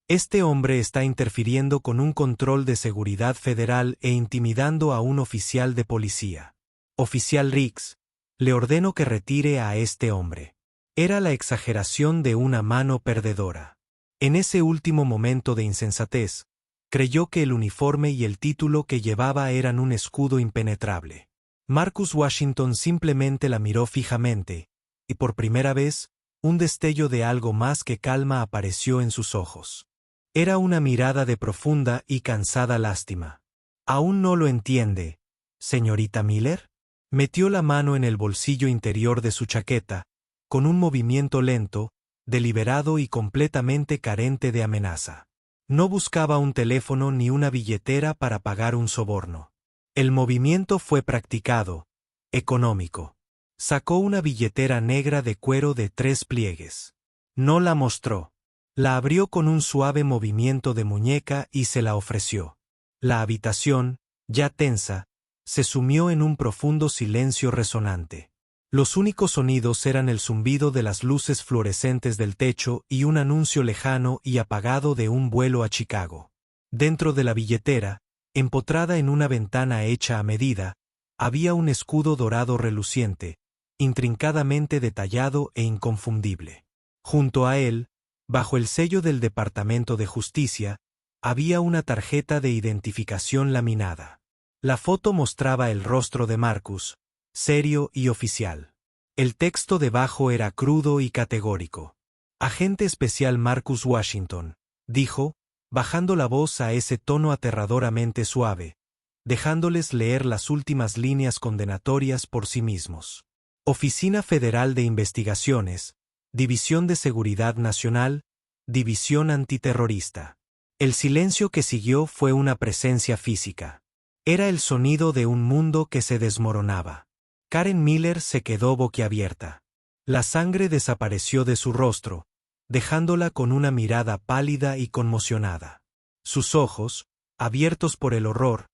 Este hombre está interfiriendo con un control de seguridad federal e intimidando a un oficial de policía. Oficial Riggs, le ordeno que retire a este hombre». Era la exageración de una mano perdedora. En ese último momento de insensatez, creyó que el uniforme y el título que llevaba eran un escudo impenetrable. Marcus Washington simplemente la miró fijamente, y por primera vez, un destello de algo más que calma apareció en sus ojos. Era una mirada de profunda y cansada lástima. ¿Aún no lo entiende, señorita Miller? Metió la mano en el bolsillo interior de su chaqueta, con un movimiento lento, deliberado y completamente carente de amenaza. No buscaba un teléfono ni una billetera para pagar un soborno. El movimiento fue practicado, económico. Sacó una billetera negra de cuero de 3 pliegues. No la mostró. La abrió con un suave movimiento de muñeca y se la ofreció. La habitación, ya tensa, se sumió en un profundo silencio resonante. Los únicos sonidos eran el zumbido de las luces fluorescentes del techo y un anuncio lejano y apagado de un vuelo a Chicago. Dentro de la billetera, empotrada en una ventana hecha a medida, había un escudo dorado reluciente, intrincadamente detallado e inconfundible. Junto a él, bajo el sello del Departamento de Justicia, había una tarjeta de identificación laminada. La foto mostraba el rostro de Marcus, serio y oficial. El texto debajo era crudo y categórico. Agente especial Marcus Washington, dijo, bajando la voz a ese tono aterradoramente suave, dejándoles leer las últimas líneas condenatorias por sí mismos. Oficina Federal de Investigaciones, División de Seguridad Nacional, División Antiterrorista. El silencio que siguió fue una presencia física. Era el sonido de un mundo que se desmoronaba. Karen Miller se quedó boquiabierta. La sangre desapareció de su rostro, dejándola con una mirada pálida y conmocionada. Sus ojos, abiertos por el horror,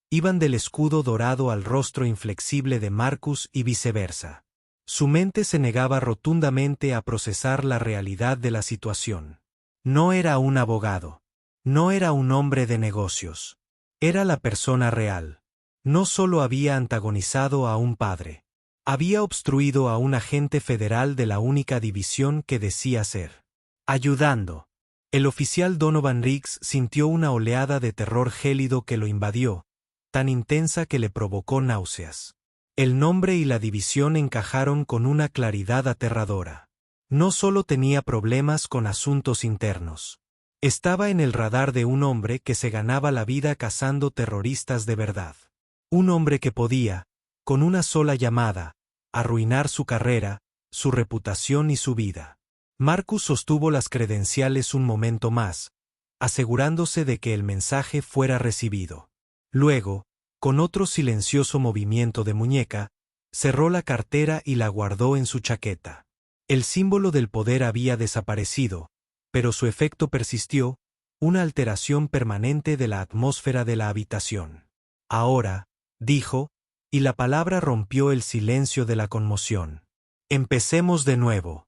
iban del escudo dorado al rostro inflexible de Marcus y viceversa. Su mente se negaba rotundamente a procesar la realidad de la situación. No era un abogado. No era un hombre de negocios. Era la persona real. No solo había antagonizado a un padre. Había obstruido a un agente federal de la única división que decía ser. Ayudando. El oficial Donovan Riggs sintió una oleada de terror gélido que lo invadió, tan intensa que le provocó náuseas. El nombre y la división encajaron con una claridad aterradora. No solo tenía problemas con asuntos internos. Estaba en el radar de un hombre que se ganaba la vida cazando terroristas de verdad. Un hombre que podía, con una sola llamada, arruinar su carrera, su reputación y su vida. Marcus sostuvo las credenciales un momento más, asegurándose de que el mensaje fuera recibido. Luego, con otro silencioso movimiento de muñeca, cerró la cartera y la guardó en su chaqueta. El símbolo del poder había desaparecido, pero su efecto persistió, una alteración permanente de la atmósfera de la habitación. Ahora, dijo, y la palabra rompió el silencio de la conmoción. Empecemos de nuevo.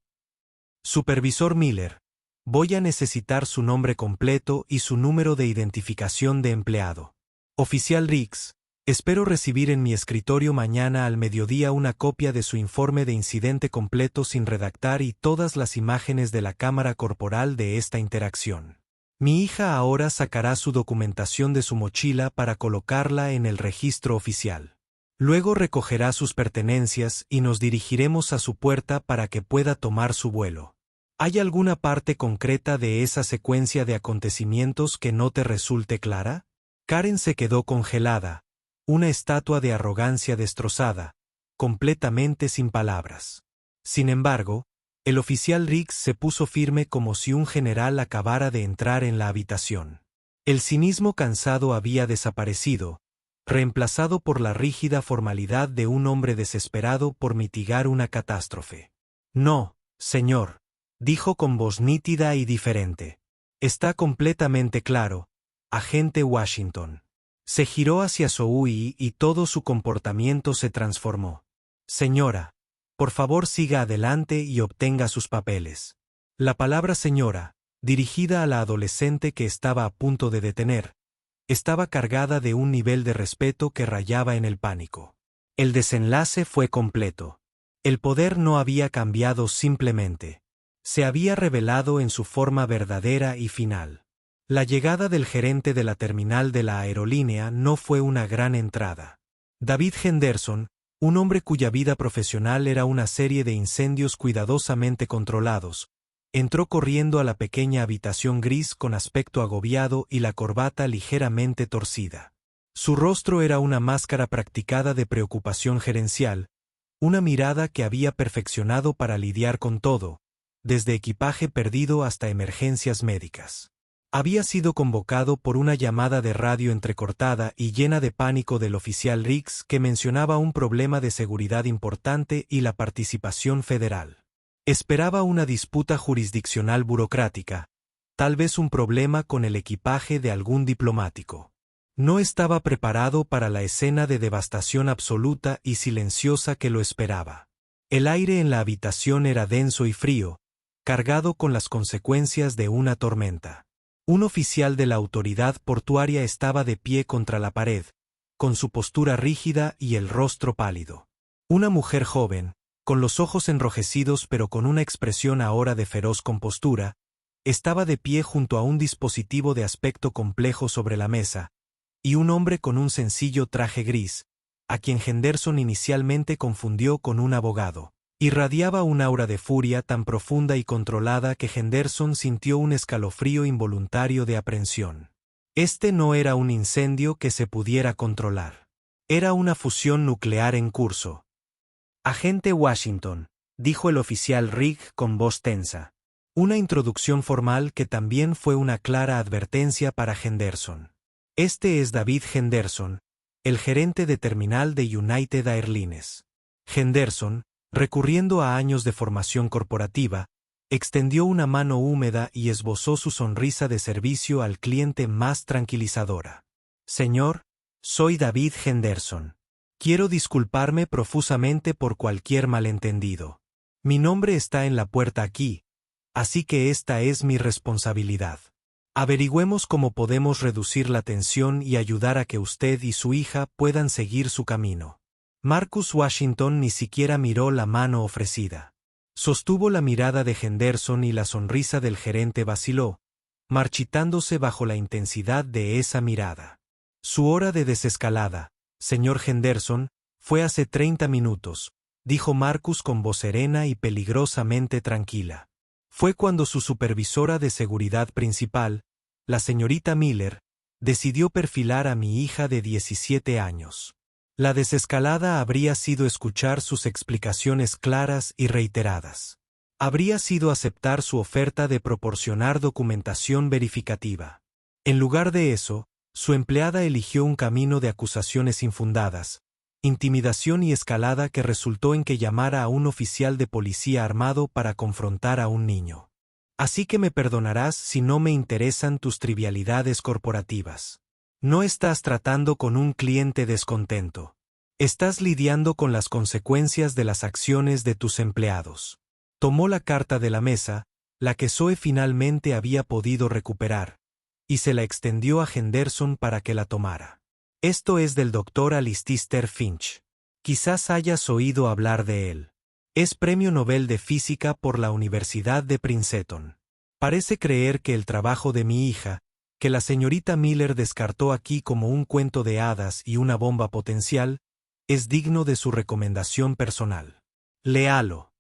Supervisor Miller, voy a necesitar su nombre completo y su número de identificación de empleado. Oficial Riggs, espero recibir en mi escritorio mañana al mediodía una copia de su informe de incidente completo sin redactar y todas las imágenes de la cámara corporal de esta interacción. Mi hija ahora sacará su documentación de su mochila para colocarla en el registro oficial. Luego recogerá sus pertenencias y nos dirigiremos a su puerta para que pueda tomar su vuelo. ¿Hay alguna parte concreta de esa secuencia de acontecimientos que no te resulte clara? Karen se quedó congelada, una estatua de arrogancia destrozada, completamente sin palabras. Sin embargo, el oficial Riggs se puso firme como si un general acabara de entrar en la habitación. El cinismo cansado había desaparecido, reemplazado por la rígida formalidad de un hombre desesperado por mitigar una catástrofe. No, señor, dijo con voz nítida y diferente. Está completamente claro, agente Washington. Se giró hacia Zoe y todo su comportamiento se transformó. Señora, por favor siga adelante y obtenga sus papeles. La palabra señora, dirigida a la adolescente que estaba a punto de detener, estaba cargada de un nivel de respeto que rayaba en el pánico. El desenlace fue completo. El poder no había cambiado simplemente. Se había revelado en su forma verdadera y final. La llegada del gerente de la terminal de la aerolínea no fue una gran entrada. David Henderson, un hombre cuya vida profesional era una serie de incendios cuidadosamente controlados, entró corriendo a la pequeña habitación gris con aspecto agobiado y la corbata ligeramente torcida. Su rostro era una máscara practicada de preocupación gerencial, una mirada que había perfeccionado para lidiar con todo, desde equipaje perdido hasta emergencias médicas. Había sido convocado por una llamada de radio entrecortada y llena de pánico del oficial Riggs que mencionaba un problema de seguridad importante y la participación federal. Esperaba una disputa jurisdiccional burocrática, tal vez un problema con el equipaje de algún diplomático. No estaba preparado para la escena de devastación absoluta y silenciosa que lo esperaba. El aire en la habitación era denso y frío, cargado con las consecuencias de una tormenta. Un oficial de la autoridad portuaria estaba de pie contra la pared, con su postura rígida y el rostro pálido. Una mujer joven, con los ojos enrojecidos pero con una expresión ahora de feroz compostura, estaba de pie junto a un dispositivo de aspecto complejo sobre la mesa, y un hombre con un sencillo traje gris, a quien Henderson inicialmente confundió con un abogado. Irradiaba un aura de furia tan profunda y controlada que Henderson sintió un escalofrío involuntario de aprensión. Este no era un incendio que se pudiera controlar. Era una fusión nuclear en curso. Agente Washington, dijo el oficial Rigg con voz tensa. Una introducción formal que también fue una clara advertencia para Henderson. Este es David Henderson, el gerente de terminal de United Airlines. Henderson, recurriendo a años de formación corporativa, extendió una mano húmeda y esbozó su sonrisa de servicio al cliente más tranquilizadora. Señor, soy David Henderson. Quiero disculparme profusamente por cualquier malentendido. Mi nombre está en la puerta aquí, así que esta es mi responsabilidad. Averigüemos cómo podemos reducir la tensión y ayudar a que usted y su hija puedan seguir su camino. Marcus Washington ni siquiera miró la mano ofrecida. Sostuvo la mirada de Henderson y la sonrisa del gerente vaciló, marchitándose bajo la intensidad de esa mirada. Su hora de desescalada, señor Henderson, fue hace 30 minutos, dijo Marcus con voz serena y peligrosamente tranquila. Fue cuando su supervisora de seguridad principal, la señorita Miller, decidió perfilar a mi hija de 17 años. La desescalada habría sido escuchar sus explicaciones claras y reiteradas. Habría sido aceptar su oferta de proporcionar documentación verificativa. En lugar de eso, su empleada eligió un camino de acusaciones infundadas, intimidación y escalada que resultó en que llamara a un oficial de policía armado para confrontar a un niño. Así que me perdonarás si no me interesan tus trivialidades corporativas. No estás tratando con un cliente descontento. Estás lidiando con las consecuencias de las acciones de tus empleados. Tomó la carta de la mesa, la que Zoe finalmente había podido recuperar, y se la extendió a Henderson para que la tomara. Esto es del Dr. Alistair Finch. Quizás hayas oído hablar de él. Es Premio Nobel de Física por la Universidad de Princeton. Parece creer que el trabajo de mi hija, que la señorita Miller descartó aquí como un cuento de hadas y una bomba potencial, es digno de su recomendación personal. Léalo.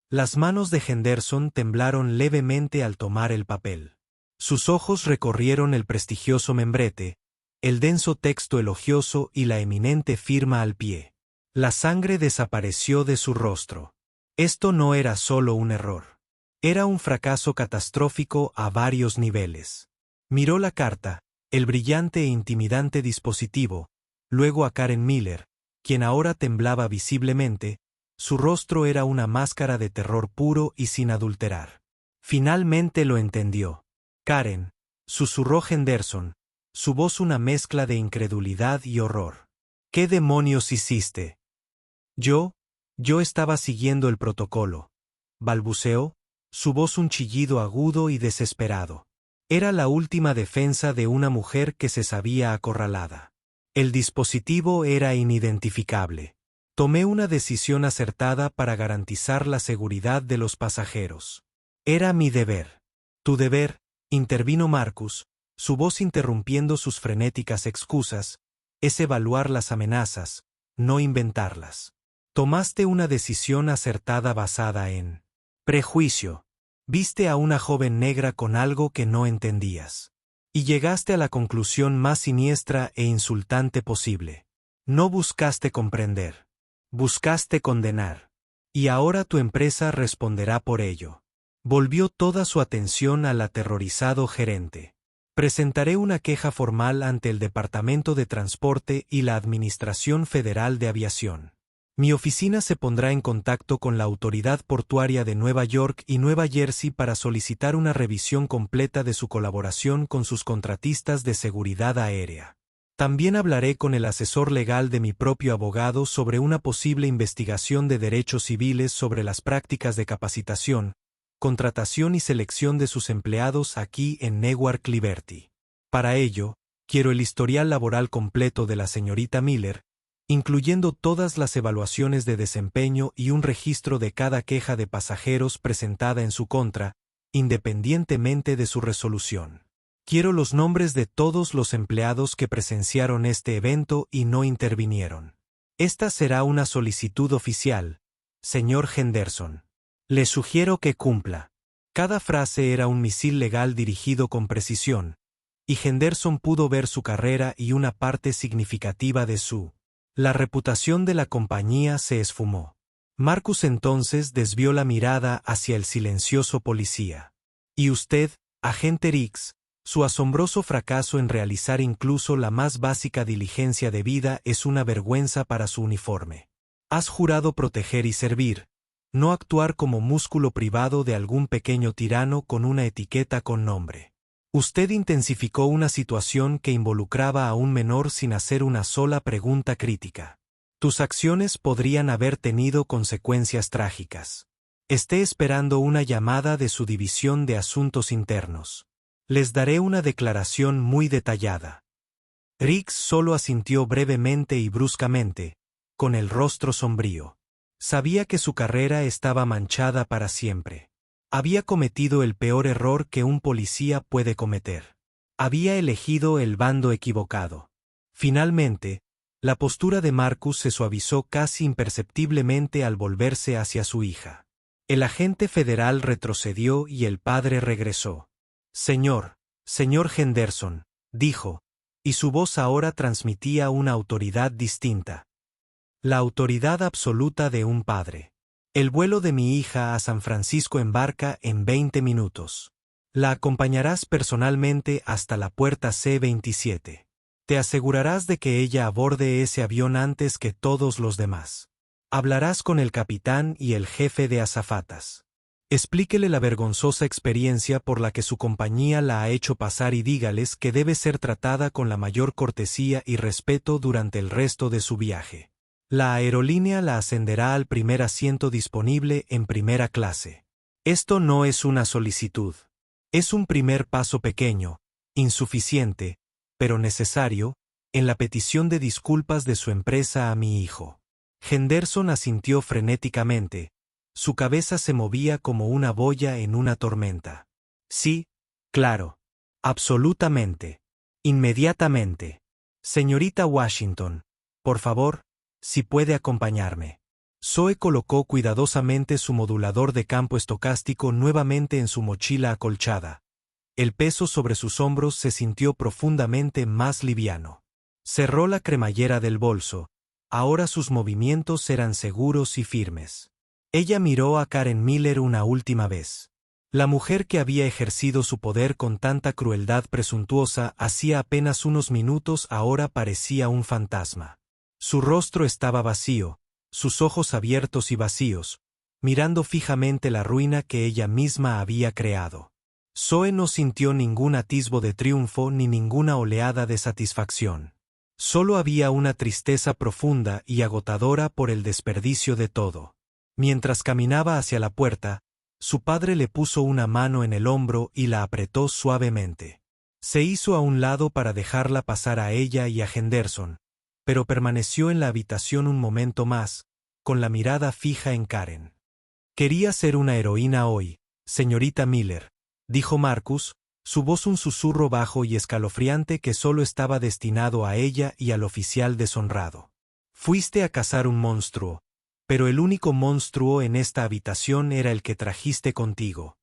Las manos de Henderson temblaron levemente al tomar el papel. Sus ojos recorrieron el prestigioso membrete, el denso texto elogioso y la eminente firma al pie. La sangre desapareció de su rostro. Esto no era solo un error. Era un fracaso catastrófico a varios niveles. Miró la carta, el brillante e intimidante dispositivo, luego a Karen Miller, quien ahora temblaba visiblemente. Su rostro era una máscara de terror puro y sin adulterar. Finalmente lo entendió. Karen, susurró Henderson, su voz una mezcla de incredulidad y horror. ¿Qué demonios hiciste? Yo estaba siguiendo el protocolo. Balbuceó, su voz un chillido agudo y desesperado. Era la última defensa de una mujer que se sabía acorralada. El dispositivo era inidentificable. Tomé una decisión acertada para garantizar la seguridad de los pasajeros. Era mi deber. Tu deber, intervino Marcus, su voz interrumpiendo sus frenéticas excusas, es evaluar las amenazas, no inventarlas. Tomaste una decisión acertada basada en prejuicio. Viste a una joven negra con algo que no entendías. Y llegaste a la conclusión más siniestra e insultante posible. No buscaste comprender. Buscaste condenar. Y ahora tu empresa responderá por ello. Volvió toda su atención al aterrorizado gerente. Presentaré una queja formal ante el Departamento de Transporte y la Administración Federal de Aviación. Mi oficina se pondrá en contacto con la Autoridad Portuaria de Nueva York y Nueva Jersey para solicitar una revisión completa de su colaboración con sus contratistas de seguridad aérea. También hablaré con el asesor legal de mi propio abogado sobre una posible investigación de derechos civiles sobre las prácticas de capacitación, contratación y selección de sus empleados aquí en Newark Liberty. Para ello, quiero el historial laboral completo de la señorita Miller, incluyendo todas las evaluaciones de desempeño y un registro de cada queja de pasajeros presentada en su contra, independientemente de su resolución. Quiero los nombres de todos los empleados que presenciaron este evento y no intervinieron. Esta será una solicitud oficial, señor Henderson. Le sugiero que cumpla. Cada frase era un misil legal dirigido con precisión, y Henderson pudo ver su carrera y una parte significativa de su. La reputación de la compañía se esfumó. Marcus entonces desvió la mirada hacia el silencioso policía. ¿Y usted, agente Riggs? Su asombroso fracaso en realizar incluso la más básica diligencia debida es una vergüenza para su uniforme. Has jurado proteger y servir, no actuar como músculo privado de algún pequeño tirano con una etiqueta con nombre. Usted intensificó una situación que involucraba a un menor sin hacer una sola pregunta crítica. Tus acciones podrían haber tenido consecuencias trágicas. Esté esperando una llamada de su división de asuntos internos. Les daré una declaración muy detallada. Riggs solo asintió brevemente y bruscamente, con el rostro sombrío. Sabía que su carrera estaba manchada para siempre. Había cometido el peor error que un policía puede cometer. Había elegido el bando equivocado. Finalmente, la postura de Marcus se suavizó casi imperceptiblemente al volverse hacia su hija. El agente federal retrocedió y el padre regresó. Señor Henderson, dijo, y su voz ahora transmitía una autoridad distinta. La autoridad absoluta de un padre. El vuelo de mi hija a San Francisco embarca en 20 minutos. La acompañarás personalmente hasta la puerta C-27. Te asegurarás de que ella aborde ese avión antes que todos los demás. Hablarás con el capitán y el jefe de azafatas. Explíquele la vergonzosa experiencia por la que su compañía la ha hecho pasar y dígales que debe ser tratada con la mayor cortesía y respeto durante el resto de su viaje. La aerolínea la ascenderá al primer asiento disponible en primera clase. Esto no es una solicitud. Es un primer paso pequeño, insuficiente, pero necesario, en la petición de disculpas de su empresa a mi hijo. Henderson asintió frenéticamente. Su cabeza se movía como una boya en una tormenta. Sí, claro. Absolutamente. Inmediatamente. Señorita Washington, por favor, si puede acompañarme. Zoe colocó cuidadosamente su modulador de campo estocástico nuevamente en su mochila acolchada. El peso sobre sus hombros se sintió profundamente más liviano. Cerró la cremallera del bolso. Ahora sus movimientos eran seguros y firmes. Ella miró a Karen Miller una última vez. La mujer que había ejercido su poder con tanta crueldad presuntuosa hacía apenas unos minutos ahora parecía un fantasma. Su rostro estaba vacío, sus ojos abiertos y vacíos, mirando fijamente la ruina que ella misma había creado. Zoe no sintió ningún atisbo de triunfo ni ninguna oleada de satisfacción. Solo había una tristeza profunda y agotadora por el desperdicio de todo. Mientras caminaba hacia la puerta, su padre le puso una mano en el hombro y la apretó suavemente. Se hizo a un lado para dejarla pasar a ella y a Henderson, pero permaneció en la habitación un momento más, con la mirada fija en Karen. Quería ser una heroína hoy, señorita Miller, dijo Marcus, su voz un susurro bajo y escalofriante que solo estaba destinado a ella y al oficial deshonrado. Fuiste a cazar un monstruo, pero el único monstruo en esta habitación era el que trajiste contigo.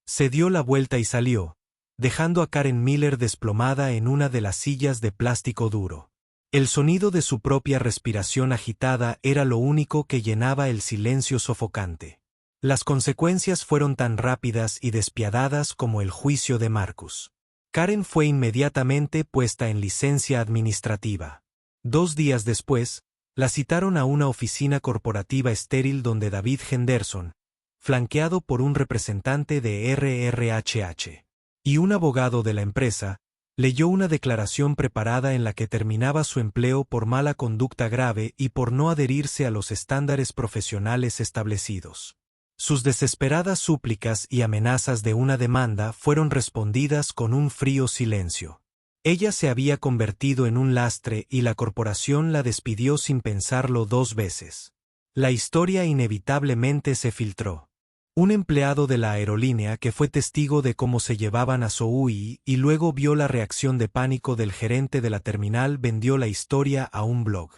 Se dio la vuelta y salió, dejando a Karen Miller desplomada en una de las sillas de plástico duro. El sonido de su propia respiración agitada era lo único que llenaba el silencio sofocante. Las consecuencias fueron tan rápidas y despiadadas como el juicio de Marcus. Karen fue inmediatamente puesta en licencia administrativa. 2 días después, la citaron a una oficina corporativa estéril donde David Henderson, flanqueado por un representante de RRHH y un abogado de la empresa, leyó una declaración preparada en la que terminaba su empleo por mala conducta grave y por no adherirse a los estándares profesionales establecidos. Sus desesperadas súplicas y amenazas de una demanda fueron respondidas con un frío silencio. Ella se había convertido en un lastre y la corporación la despidió sin pensarlo 2 veces. La historia inevitablemente se filtró. Un empleado de la aerolínea que fue testigo de cómo se llevaban a Zoe y luego vio la reacción de pánico del gerente de la terminal vendió la historia a un blog.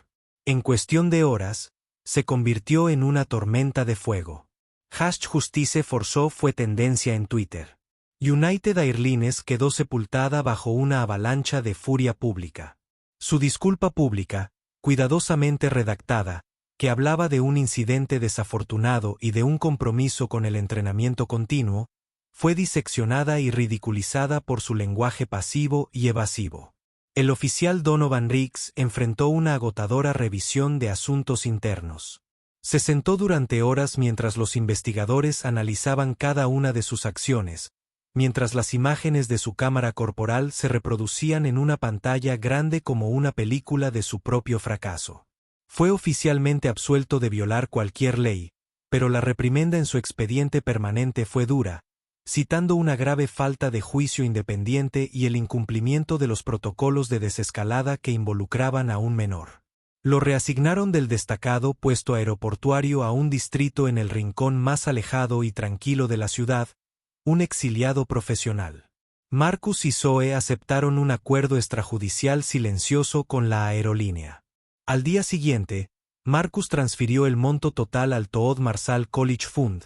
En cuestión de horas, se convirtió en una tormenta de fuego. #Justice forzó fue tendencia en Twitter. United Airlines quedó sepultada bajo una avalancha de furia pública. Su disculpa pública, cuidadosamente redactada, que hablaba de un incidente desafortunado y de un compromiso con el entrenamiento continuo, fue diseccionada y ridiculizada por su lenguaje pasivo y evasivo. El oficial Donovan Riggs enfrentó una agotadora revisión de asuntos internos. Se sentó durante horas mientras los investigadores analizaban cada una de sus acciones, mientras las imágenes de su cámara corporal se reproducían en una pantalla grande como una película de su propio fracaso. Fue oficialmente absuelto de violar cualquier ley, pero la reprimenda en su expediente permanente fue dura, citando una grave falta de juicio independiente y el incumplimiento de los protocolos de desescalada que involucraban a un menor. Lo reasignaron del destacado puesto aeroportuario a un distrito en el rincón más alejado y tranquilo de la ciudad, un exiliado profesional. Marcus y Zoe aceptaron un acuerdo extrajudicial silencioso con la aerolínea. Al día siguiente, Marcus transfirió el monto total al Todd Marshall College Fund,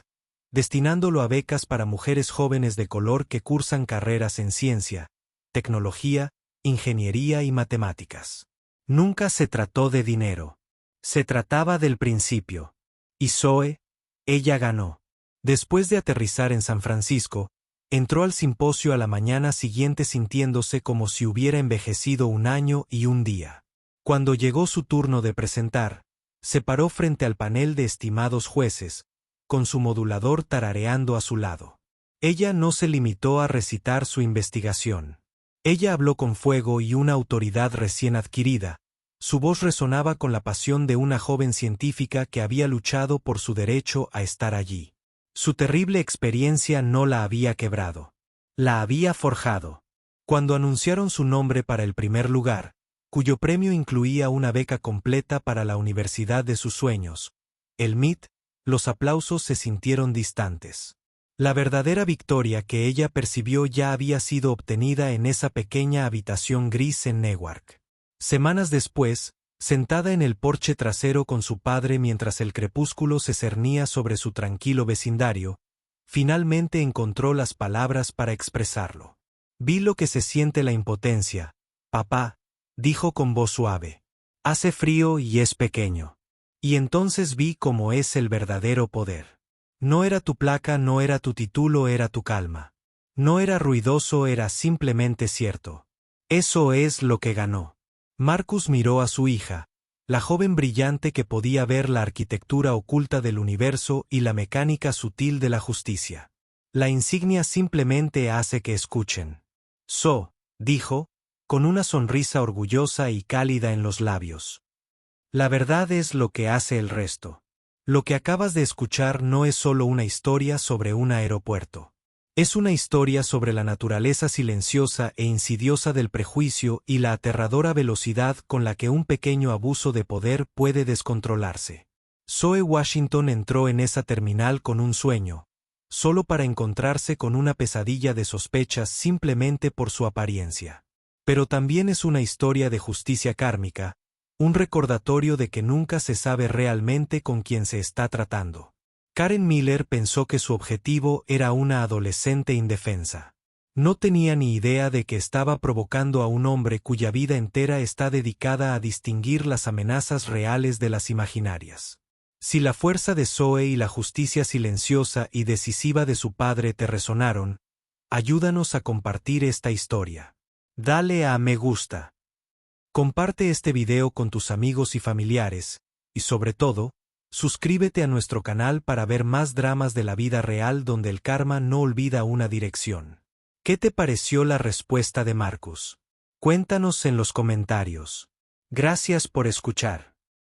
destinándolo a becas para mujeres jóvenes de color que cursan carreras en ciencia, tecnología, ingeniería y matemáticas. Nunca se trató de dinero. Se trataba del principio. Y Zoe, ella ganó. Después de aterrizar en San Francisco, Entró al simposio a la mañana siguiente sintiéndose como si hubiera envejecido 1 año y 1 día. Cuando llegó su turno de presentar, se paró frente al panel de estimados jueces, con su modulador tarareando a su lado. Ella no se limitó a recitar su investigación. Ella habló con fuego y una autoridad recién adquirida. Su voz resonaba con la pasión de una joven científica que había luchado por su derecho a estar allí. Su terrible experiencia no la había quebrado. La había forjado. Cuando anunciaron su nombre para el primer lugar, cuyo premio incluía una beca completa para la universidad de sus sueños, el MIT, los aplausos se sintieron distantes. La verdadera victoria que ella percibió ya había sido obtenida en esa pequeña habitación gris en Newark. Semanas después, sentada en el porche trasero con su padre mientras el crepúsculo se cernía sobre su tranquilo vecindario, finalmente encontró las palabras para expresarlo. Vi lo que se siente la impotencia, papá, dijo con voz suave. Hace frío y es pequeño. Y entonces vi cómo es el verdadero poder. No era tu placa, no era tu título, era tu calma. No era ruidoso, era simplemente cierto. Eso es lo que ganó. Marcus miró a su hija, la joven brillante que podía ver la arquitectura oculta del universo y la mecánica sutil de la justicia. La insignia simplemente hace que escuchen. Dijo, con una sonrisa orgullosa y cálida en los labios. La verdad es lo que hace el resto. Lo que acabas de escuchar no es solo una historia sobre un aeropuerto. Es una historia sobre la naturaleza silenciosa e insidiosa del prejuicio y la aterradora velocidad con la que un pequeño abuso de poder puede descontrolarse. Zoe Washington entró en esa terminal con un sueño, solo para encontrarse con una pesadilla de sospechas simplemente por su apariencia. Pero también es una historia de justicia kármica, un recordatorio de que nunca se sabe realmente con quién se está tratando. Karen Miller pensó que su objetivo era una adolescente indefensa. No tenía ni idea de que estaba provocando a un hombre cuya vida entera está dedicada a distinguir las amenazas reales de las imaginarias. Si la fuerza de Zoe y la justicia silenciosa y decisiva de su padre te resonaron, ayúdanos a compartir esta historia. Dale a me gusta. Comparte este video con tus amigos y familiares, y sobre todo, suscríbete a nuestro canal para ver más dramas de la vida real donde el karma no olvida una dirección. ¿Qué te pareció la respuesta de Marcus? Cuéntanos en los comentarios. Gracias por escuchar.